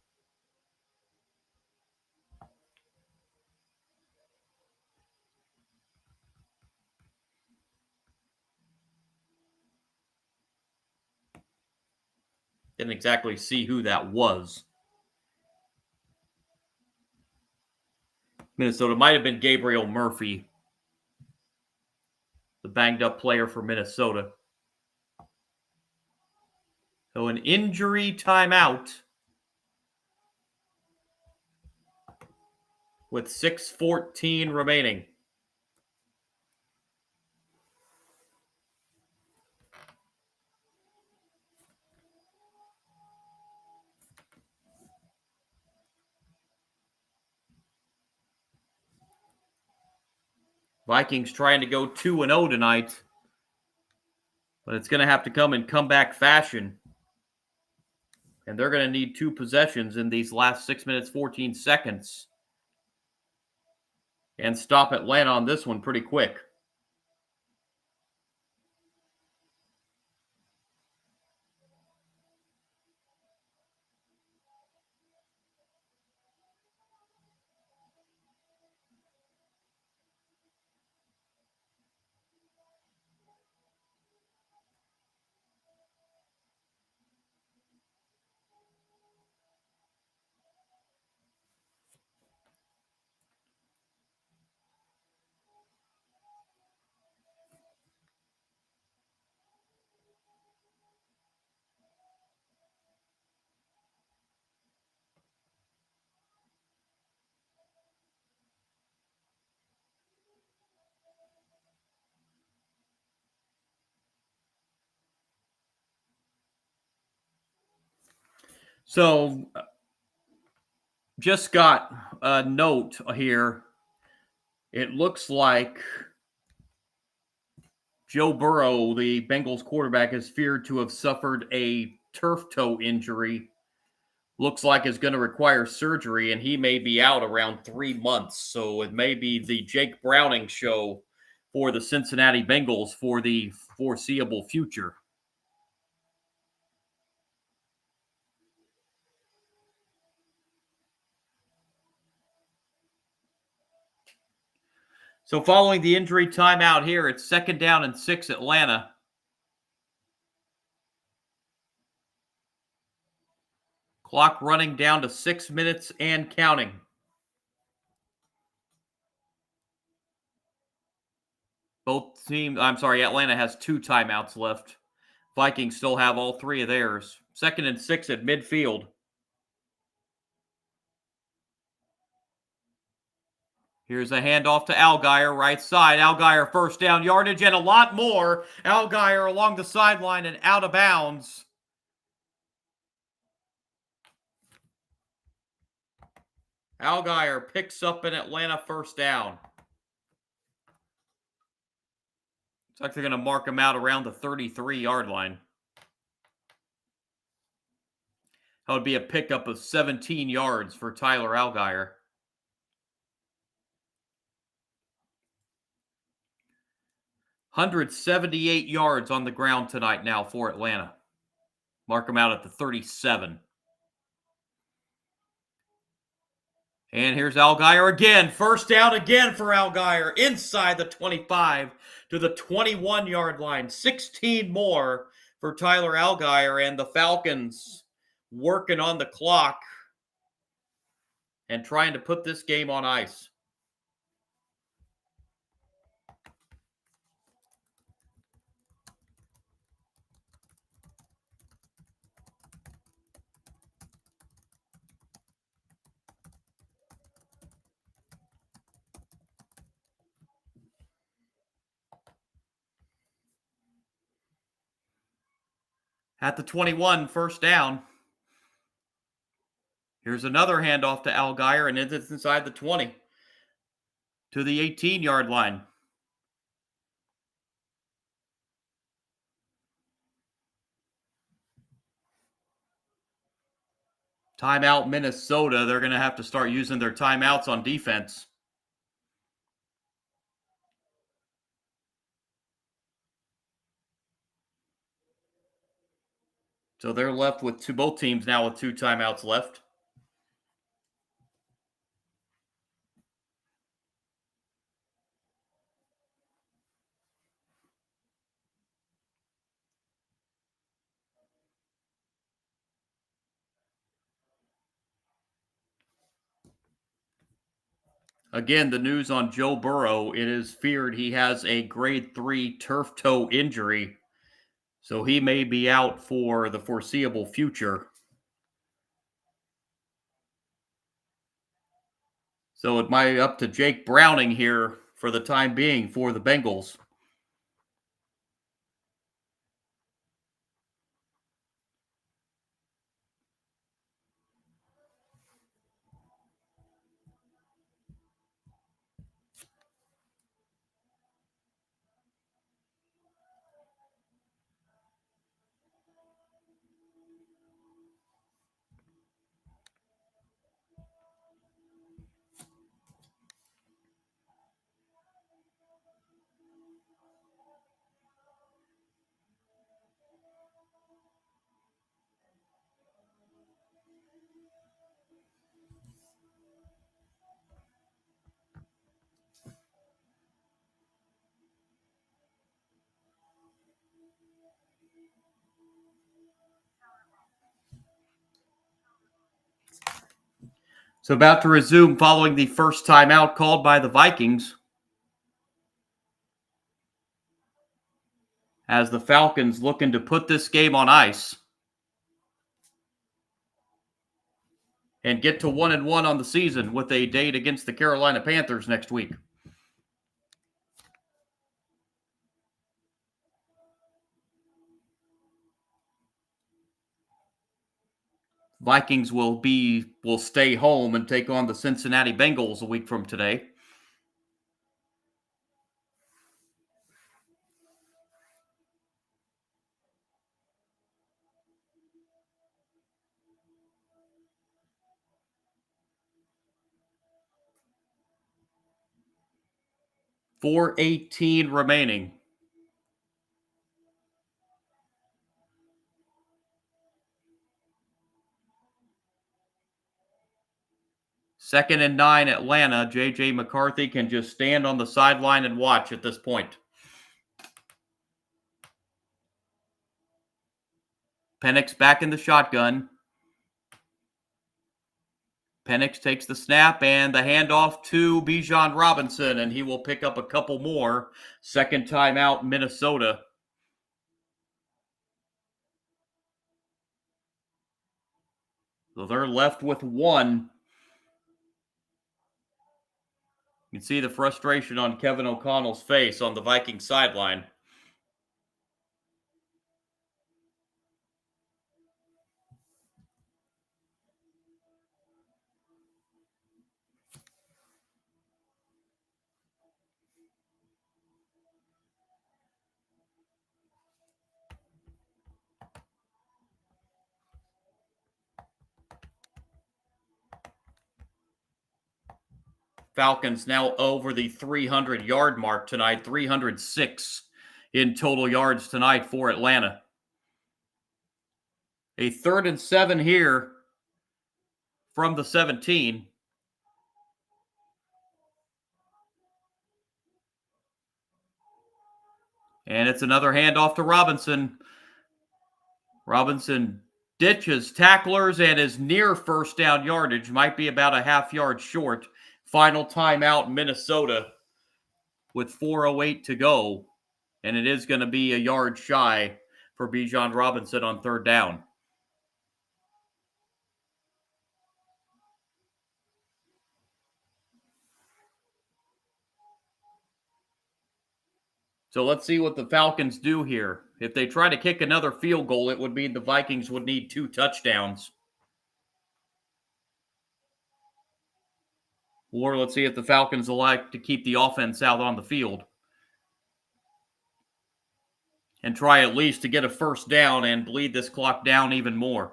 Didn't exactly see who that was. Minnesota might have been Gabriel Murphy, the banged up player for Minnesota. So an injury timeout with 6:14 remaining. Vikings trying to go 2-0 tonight, but it's going to have to come in comeback fashion. And they're going to need 2 possessions in these last 6 minutes, 14 seconds. And stop Atlanta on this one pretty quick. So, just got a note here. It looks like Joe Burrow, the Bengals quarterback, is feared to have suffered a turf toe injury. Looks like it's going to require surgery, and he may be out around 3 months. So it may be the Jake Browning show for the Cincinnati Bengals for the foreseeable future. So following the injury timeout here, it's 2nd down and 6 Atlanta. Clock running down to 6 minutes and counting. Atlanta has 2 timeouts left. Vikings still have all 3 of theirs. 2nd and 6 at midfield. Here's a handoff to Allgeier, right side. Allgeier first down yardage and a lot more. Allgeier along the sideline and out of bounds. Allgeier picks up an Atlanta first down. Looks like they're going to mark him out around the 33-yard line. That would be a pickup of 17 yards for Tyler Allgeier. 178 yards on the ground tonight now for Atlanta. Mark him out at the 37. And here's Allgeier again. First down again for Allgeier inside the 25 to the 21-yard line. 16 more for Tyler Allgeier, and the Falcons working on the clock and trying to put this game on ice. At the 21, first down. Here's another handoff to Allgeier, and it's inside the 20 to the 18-yard line. Timeout Minnesota. They're going to have to start using their timeouts on defense. So they're left with both teams now with 2 timeouts left. Again, the news on Joe Burrow, it is feared he has a grade 3 turf toe injury, so he may be out for the foreseeable future. So it might be up to Jake Browning here for the time being for the Bengals. So about to resume following the first timeout called by the Vikings, as the Falcons looking to put this game on ice and get to 1-1 on the season with a date against the Carolina Panthers next week. Vikings will stay home and take on the Cincinnati Bengals a week from today. .418 remaining. Second and 9, Atlanta. J.J. McCarthy can just stand on the sideline and watch at this point. Penix back in the shotgun. Penix takes the snap and the handoff to Bijan Robinson, and he will pick up a couple more. Second time out, Minnesota. So they're left with one. You can see the frustration on Kevin O'Connell's face on the Vikings sideline. Falcons now over the 300-yard mark tonight, 306 in total yards tonight for Atlanta. A 3rd and 7 here from the 17. And it's another handoff to Robinson. Robinson ditches tacklers and is near first down yardage. Might be about a half yard short. Final timeout, Minnesota, with 4:08 to go. And it is going to be a yard shy for Bijan Robinson on 3rd down. So let's see what the Falcons do here. If they try to kick another field goal, it would mean the Vikings would need 2 touchdowns. Or let's see if the Falcons will like to keep the offense out on the field and try at least to get a first down and bleed this clock down even more.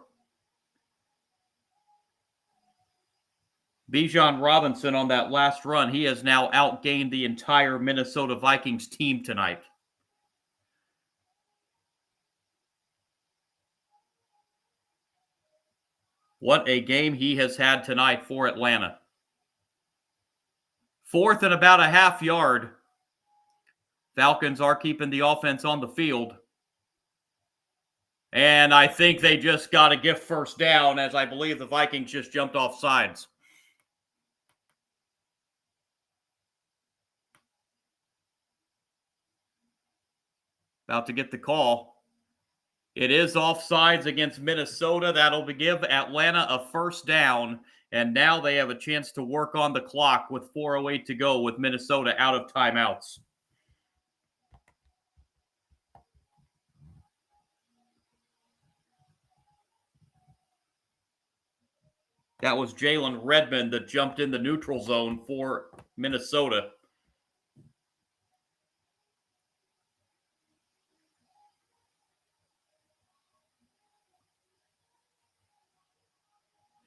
Bijan Robinson on that last run, he has now outgained the entire Minnesota Vikings team tonight. What a game he has had tonight for Atlanta. 4th and about a half yard. Falcons are keeping the offense on the field. And I think they just got a gift first down, as I believe the Vikings just jumped off sides. About to get the call. It is offsides against Minnesota. That'll give Atlanta a first down. And now they have a chance to work on the clock with 4:08 to go with Minnesota out of timeouts. That was Jalen Redmond that jumped in the neutral zone for Minnesota.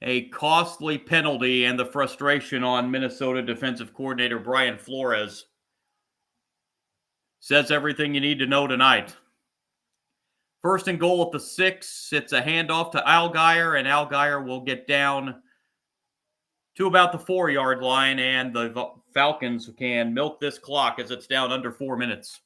A costly penalty and the frustration on Minnesota defensive coordinator Brian Flores. Says everything you need to know tonight. First and goal at the 6. It's a handoff to Allgeier, and Allgeier will get down to about the 4-yard line, and the Falcons can milk this clock as it's down under 4 minutes.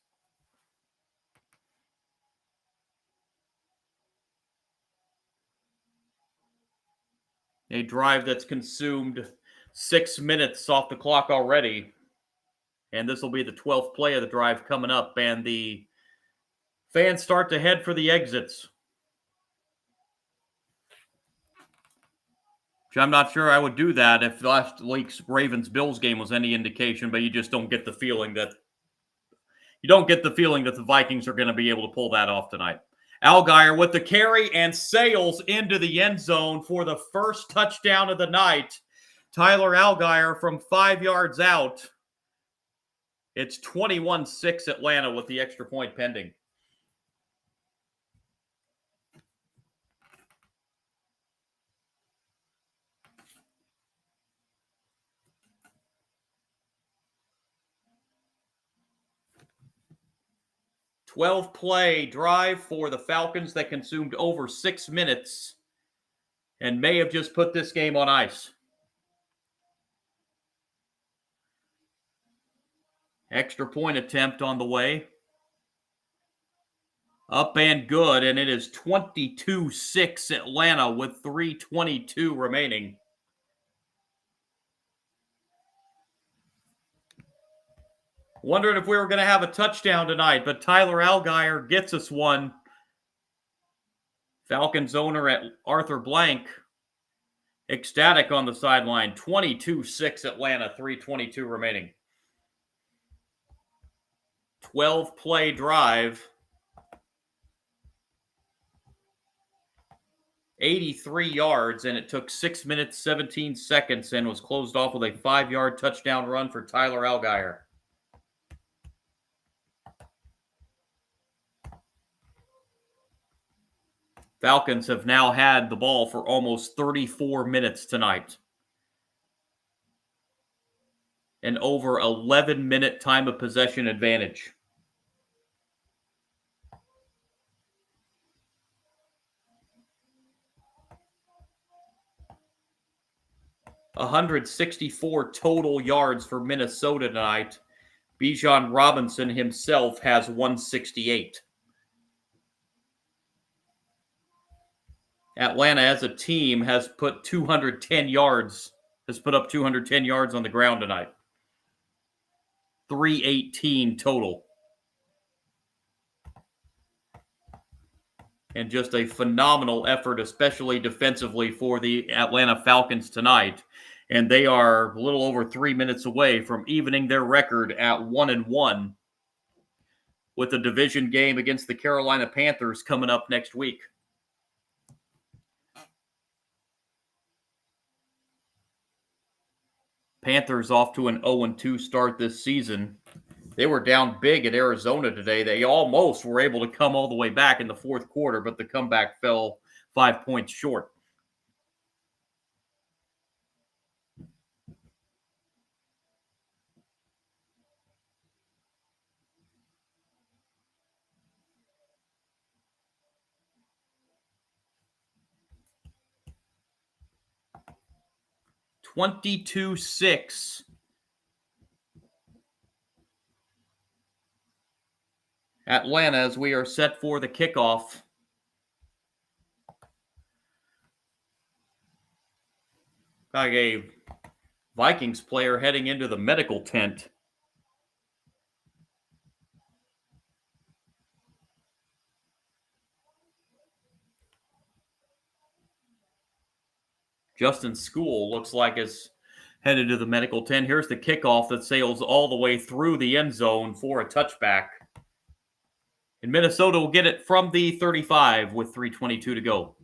A drive that's consumed 6 minutes off the clock already. And this will be the 12th play of the drive coming up, and the fans start to head for the exits. Which I'm not sure I would do that if last week's Ravens-Bills game was any indication, but you just don't get the feeling that the Vikings are going to be able to pull that off tonight. Allgeier with the carry and sails into the end zone for the first touchdown of the night. Tyler Allgeier from 5 yards out. It's 21-6 Atlanta with the extra point pending. Play drive for the Falcons that consumed over 6 minutes and may have just put this game on ice. Extra point attempt on the way. Up and good, and it is 22-6 Atlanta with 3:22 remaining. Wondering if we were going to have a touchdown tonight, but Tyler Allgeier gets us one. Falcons owner at Arthur Blank, ecstatic on the sideline. 22-6 Atlanta, 3:22 remaining. 12-play drive. 83 yards, and it took 6 minutes, 17 seconds, and was closed off with a 5-yard touchdown run for Tyler Allgeier. Falcons have now had the ball for almost 34 minutes tonight. An over 11-minute time of possession advantage. $164 total yards for Minnesota tonight. Bijan Robinson himself has 168. Atlanta as a team has put 210 yards, has put up 210 yards on the ground tonight. 318 total. And just a phenomenal effort, especially defensively, for the Atlanta Falcons tonight. And they are a little over 3 minutes away from evening their record at 1-1 with a division game against the Carolina Panthers coming up next week. Panthers off to an 0-2 start this season. They were down big at Arizona today. They almost were able to come all the way back in the fourth quarter, but the comeback fell 5 points short. $22-6. Atlanta as we are set for the kickoff. Like a Vikings player heading into the medical tent. Justin School looks like is headed to the medical tent. Here's the kickoff that sails all the way through the end zone for a touchback. And Minnesota will get it from the 35 with 3:22 to go.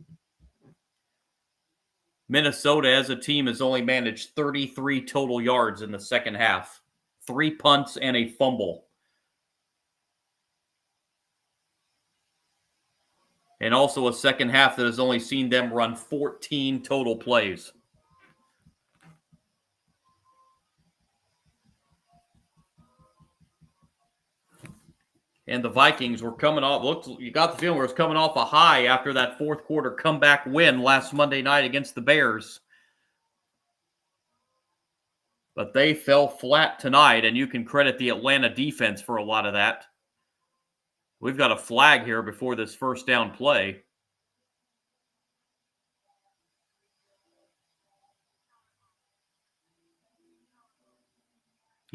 Minnesota as a team has only managed 33 total yards in the second half. 3 punts and a fumble. And also a second half that has only seen them run 14 total plays. And the Vikings were coming off, you got the feeling it was coming off a high after that fourth quarter comeback win last Monday night against the Bears. But they fell flat tonight, and you can credit the Atlanta defense for a lot of that. We've got a flag here before this first down play.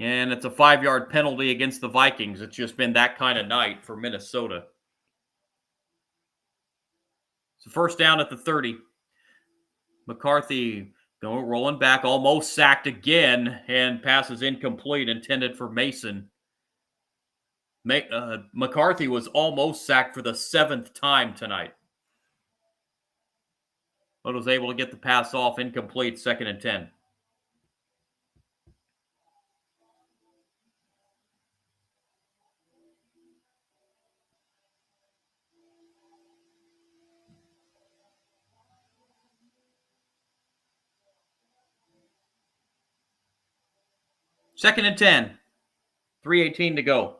And it's a 5-yard penalty against the Vikings. It's just been that kind of night for Minnesota. So first down at the 30. McCarthy rolling back, almost sacked again, and passes incomplete, intended for Mason. McCarthy was almost sacked for the 7th time tonight, but was able to get the pass off, incomplete, 2nd and 10. Second and 10. 3:18 to go.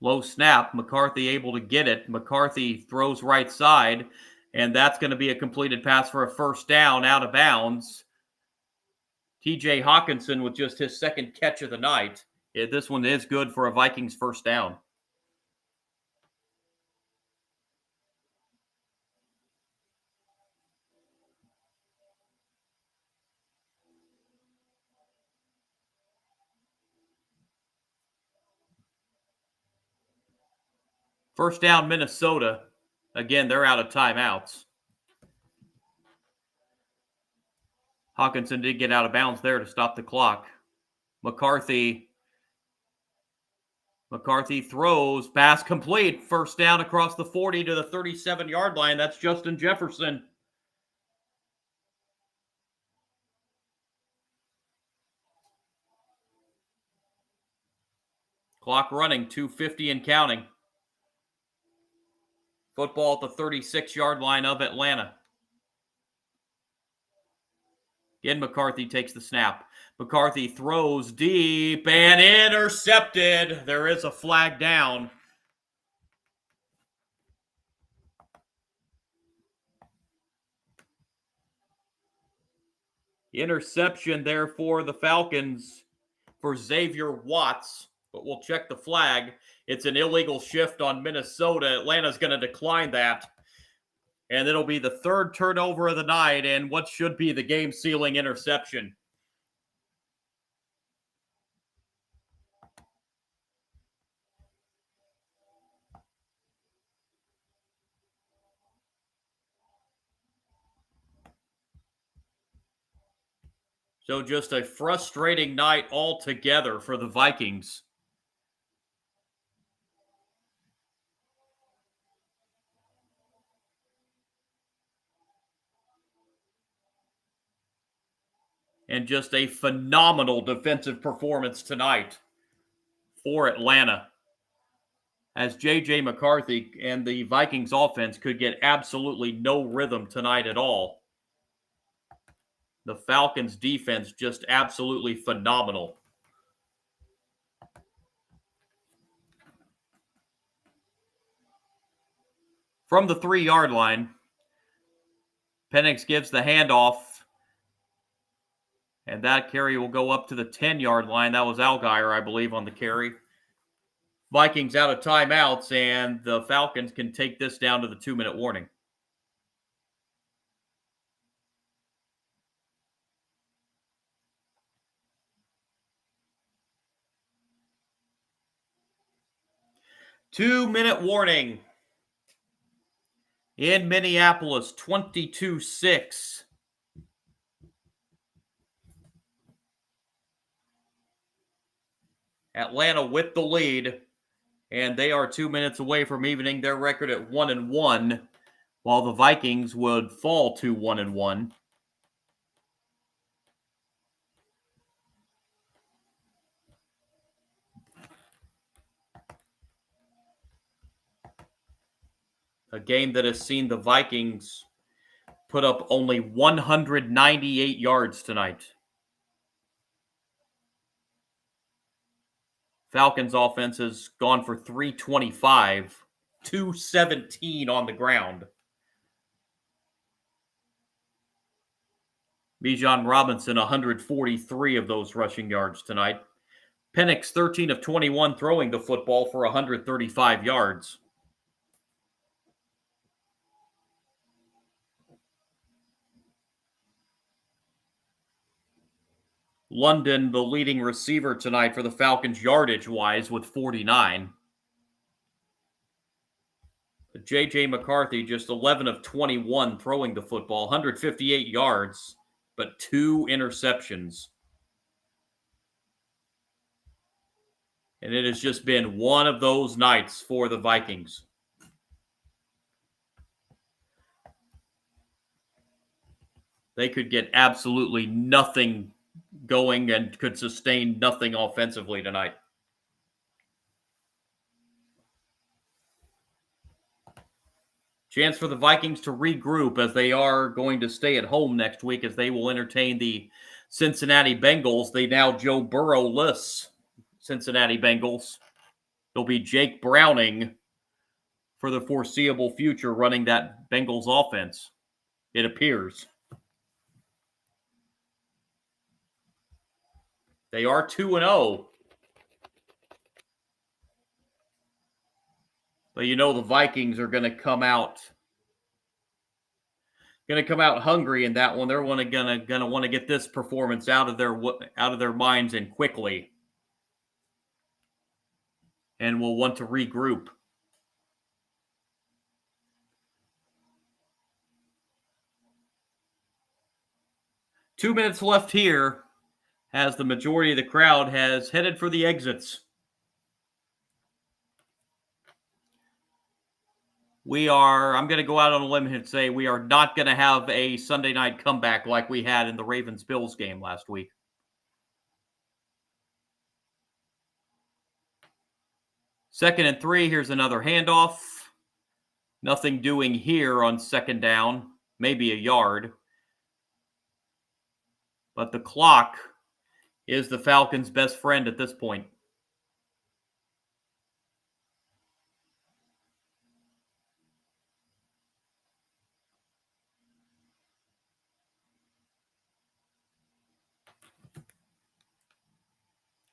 Low snap. McCarthy able to get it. McCarthy throws right side, and that's going to be a completed pass for a first down out of bounds. TJ Hawkinson with just his 2nd catch of the night. Yeah, this one is good for a Vikings first down. First down, Minnesota. Again, they're out of timeouts. Hawkinson did get out of bounds there to stop the clock. McCarthy throws, pass complete. First down across the 40 to the 37-yard line. That's Justin Jefferson. Clock running, 2:50 and counting. Football at the 36-yard line of Atlanta. Again, McCarthy takes the snap. McCarthy throws deep and intercepted. There is a flag down. Interception there for the Falcons for Xavier Watts, but we'll check the flag. It's an illegal shift on Minnesota. Atlanta's going to decline that. And it'll be the 3rd turnover of the night and what should be the game-sealing interception. So just a frustrating night altogether for the Vikings. And just a phenomenal defensive performance tonight for Atlanta, as J.J. McCarthy and the Vikings offense could get absolutely no rhythm tonight at all. The Falcons defense just absolutely phenomenal. From the 3-yard line, Penix gives the handoff, and that carry will go up to the 10-yard line. That was Allgeier, I believe, on the carry. Vikings out of timeouts, and the Falcons can take this down to the 2-minute warning. 2-minute warning. In Minneapolis, 22-6. Atlanta with the lead, and they are 2 minutes away from evening their record at 1-1, while the Vikings would fall to 1-1. A game that has seen the Vikings put up only 198 yards tonight. Falcons offense has gone for 325, 217 on the ground. Bijan Robinson, 143 of those rushing yards tonight. Penix, 13 of 21 throwing the football for 135 yards. London, the leading receiver tonight for the Falcons yardage-wise with 49. J.J. McCarthy, just 11 of 21 throwing the football, 158 yards, but 2 interceptions. And it has just been one of those nights for the Vikings. They could get absolutely nothing going and could sustain nothing offensively tonight. Chance for the Vikings to regroup as they are going to stay at home next week as they will entertain the Cincinnati Bengals. They now Joe Burrow-less Cincinnati Bengals. It'll be Jake Browning for the foreseeable future running that Bengals offense, it appears. They are 2-0. But you know the Vikings are going to come out hungry in that one. They're going to want to get this performance out of their minds and quickly. And will want to regroup. Two minutes left here as the majority of the crowd has headed for the exits. I'm going to go out on a limb and say we are not going to have a Sunday night comeback like we had in the Ravens-Bills game last week. Second and 3, here's another handoff. Nothing doing here on second down, maybe a yard. But the clock is the Falcons' best friend at this point.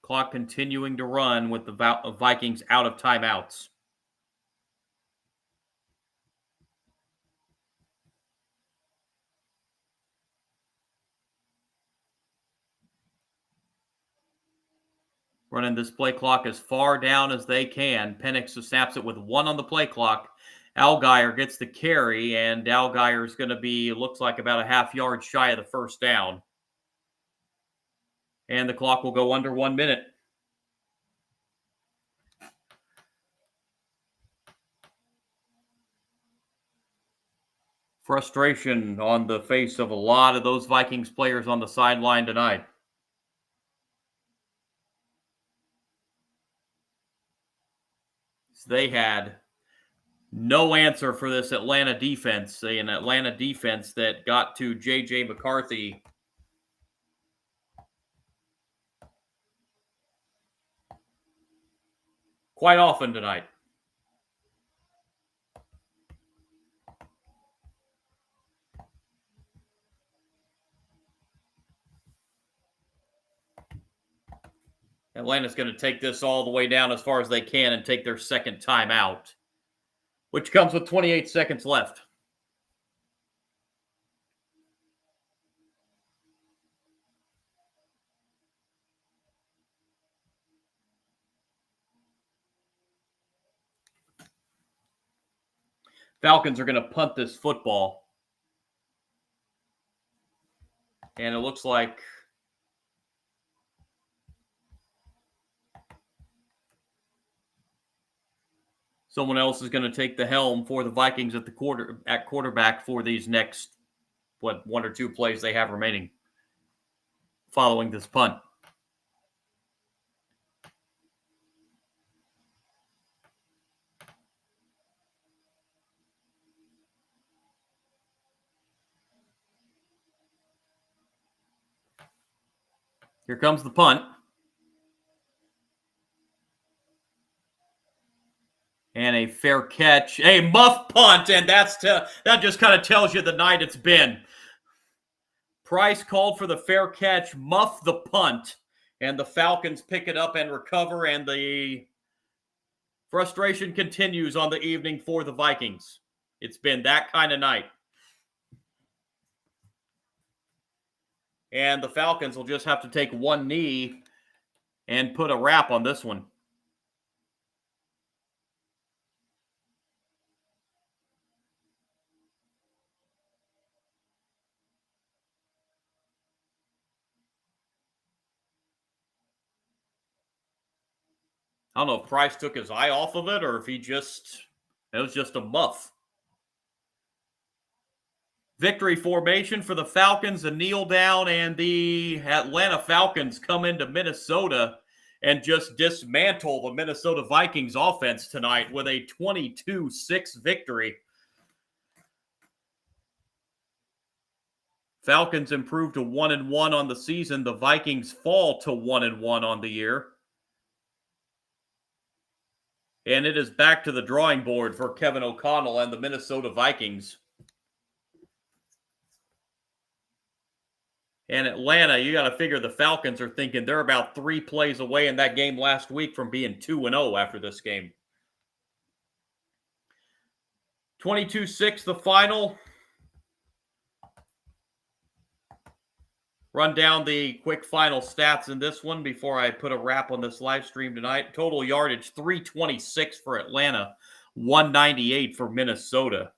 Clock continuing to run with the Vikings out of timeouts. Running this play clock as far down as they can. Penix snaps it with 1 on the play clock. Allgeier gets the carry, and Allgeier is going to be, looks like about a half yard shy of the first down. And the clock will go under 1 minute. Frustration on the face of a lot of those Vikings players on the sideline tonight. They had no answer for this Atlanta defense, an Atlanta defense that got to J.J. McCarthy quite often tonight. Atlanta's going to take this all the way down as far as they can and take their second timeout, which comes with 28 seconds left. Falcons are going to punt this football. And it looks like someone else is going to take the helm for the Vikings at quarterback for these next, 1 or 2 plays they have remaining following this punt. Here comes the punt. And a fair catch. A muff punt, and that just kind of tells you the night it's been. Price called for the fair catch, muff the punt, and the Falcons pick it up and recover, and the frustration continues on the evening for the Vikings. It's been that kind of night. And the Falcons will just have to take one knee and put a wrap on this one. I don't know if Price took his eye off of it or if it was just a muff. Victory formation for the Falcons, a kneel down, and the Atlanta Falcons come into Minnesota and just dismantle the Minnesota Vikings offense tonight with a 22-6 victory. Falcons improve to 1-1 on the season. The Vikings fall to 1-1 on the year. And it is back to the drawing board for Kevin O'Connell and the Minnesota Vikings. And Atlanta, you got to figure the Falcons are thinking they're about 3 plays away in that game last week from being 2-0 after this game. 22-6 the final. Run down the quick final stats in this one before I put a wrap on this live stream tonight. Total yardage, 326 for Atlanta, 198 for Minnesota.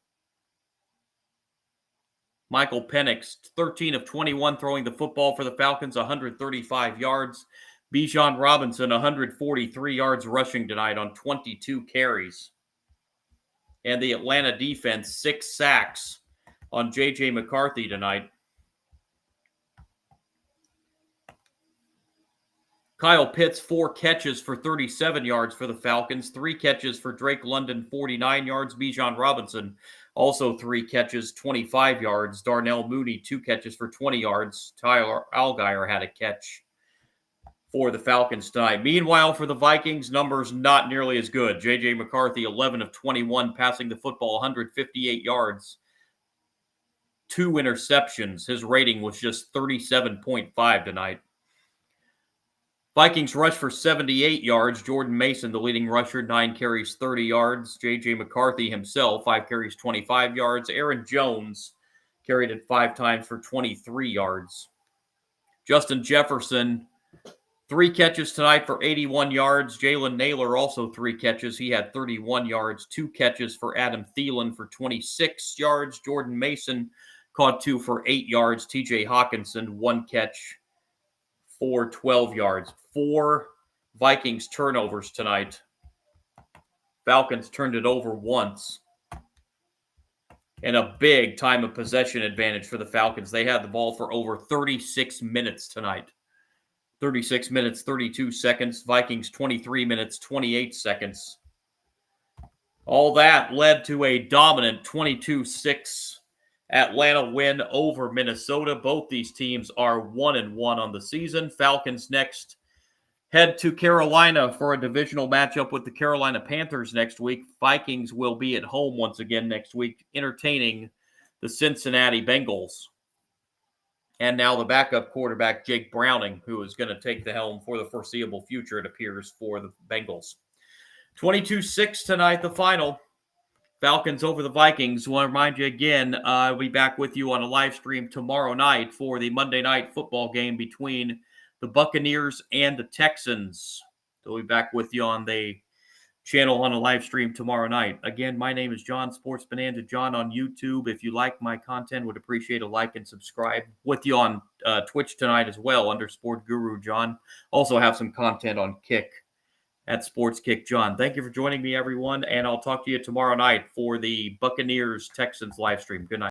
Michael Penix, 13 of 21 throwing the football for the Falcons, 135 yards. Bijan Robinson, 143 yards rushing tonight on 22 carries. And the Atlanta defense, 6 sacks on J.J. McCarthy tonight. Kyle Pitts, 4 catches for 37 yards for the Falcons, 3 catches for Drake London, 49 yards. Bijan Robinson, also 3 catches, 25 yards. Darnell Mooney, 2 catches for 20 yards. Tyler Allgeier had a catch for the Falcons tonight. Meanwhile, for the Vikings, numbers not nearly as good. J.J. McCarthy, 11 of 21, passing the football, 158 yards. 2 interceptions. His rating was just 37.5 tonight. Vikings rush for 78 yards. Jordan Mason, the leading rusher, 9 carries, 30 yards. J.J. McCarthy himself, 5 carries, 25 yards. Aaron Jones carried it 5 times for 23 yards. Justin Jefferson, 3 catches tonight for 81 yards. Jalen Naylor, also 3 catches. He had 31 yards. 2 catches for Adam Thielen for 26 yards. Jordan Mason caught 2 for 8 yards. T.J. Hawkinson, 1 catch for 12 yards. 4 Vikings turnovers tonight. Falcons turned it over once. And a big time of possession advantage for the Falcons. They had the ball for over 36 minutes tonight. 36 minutes, 32 seconds. Vikings, 23 minutes, 28 seconds. All that led to a dominant 22-6 Atlanta win over Minnesota. Both these teams are 1-1 on the season. Falcons next head to Carolina for a divisional matchup with the Carolina Panthers next week. Vikings will be at home once again next week, entertaining the Cincinnati Bengals. And now the backup quarterback, Jake Browning, who is going to take the helm for the foreseeable future, it appears, for the Bengals. 22-6 tonight, the final. Falcons over the Vikings. I want to remind you again, I'll be back with you on a live stream tomorrow night for the Monday night football game between the Buccaneers and the Texans. So we'll be back with you on the channel on a live stream tomorrow night. Again, my name is John, Sports Bonanza John on YouTube. If you like my content, would appreciate a like and subscribe. With you on Twitch tonight as well under Sport Guru John. Also have some content on Kick at Sports Kick John. Thank you for joining me, everyone, and I'll talk to you tomorrow night for the Buccaneers-Texans live stream. Good night.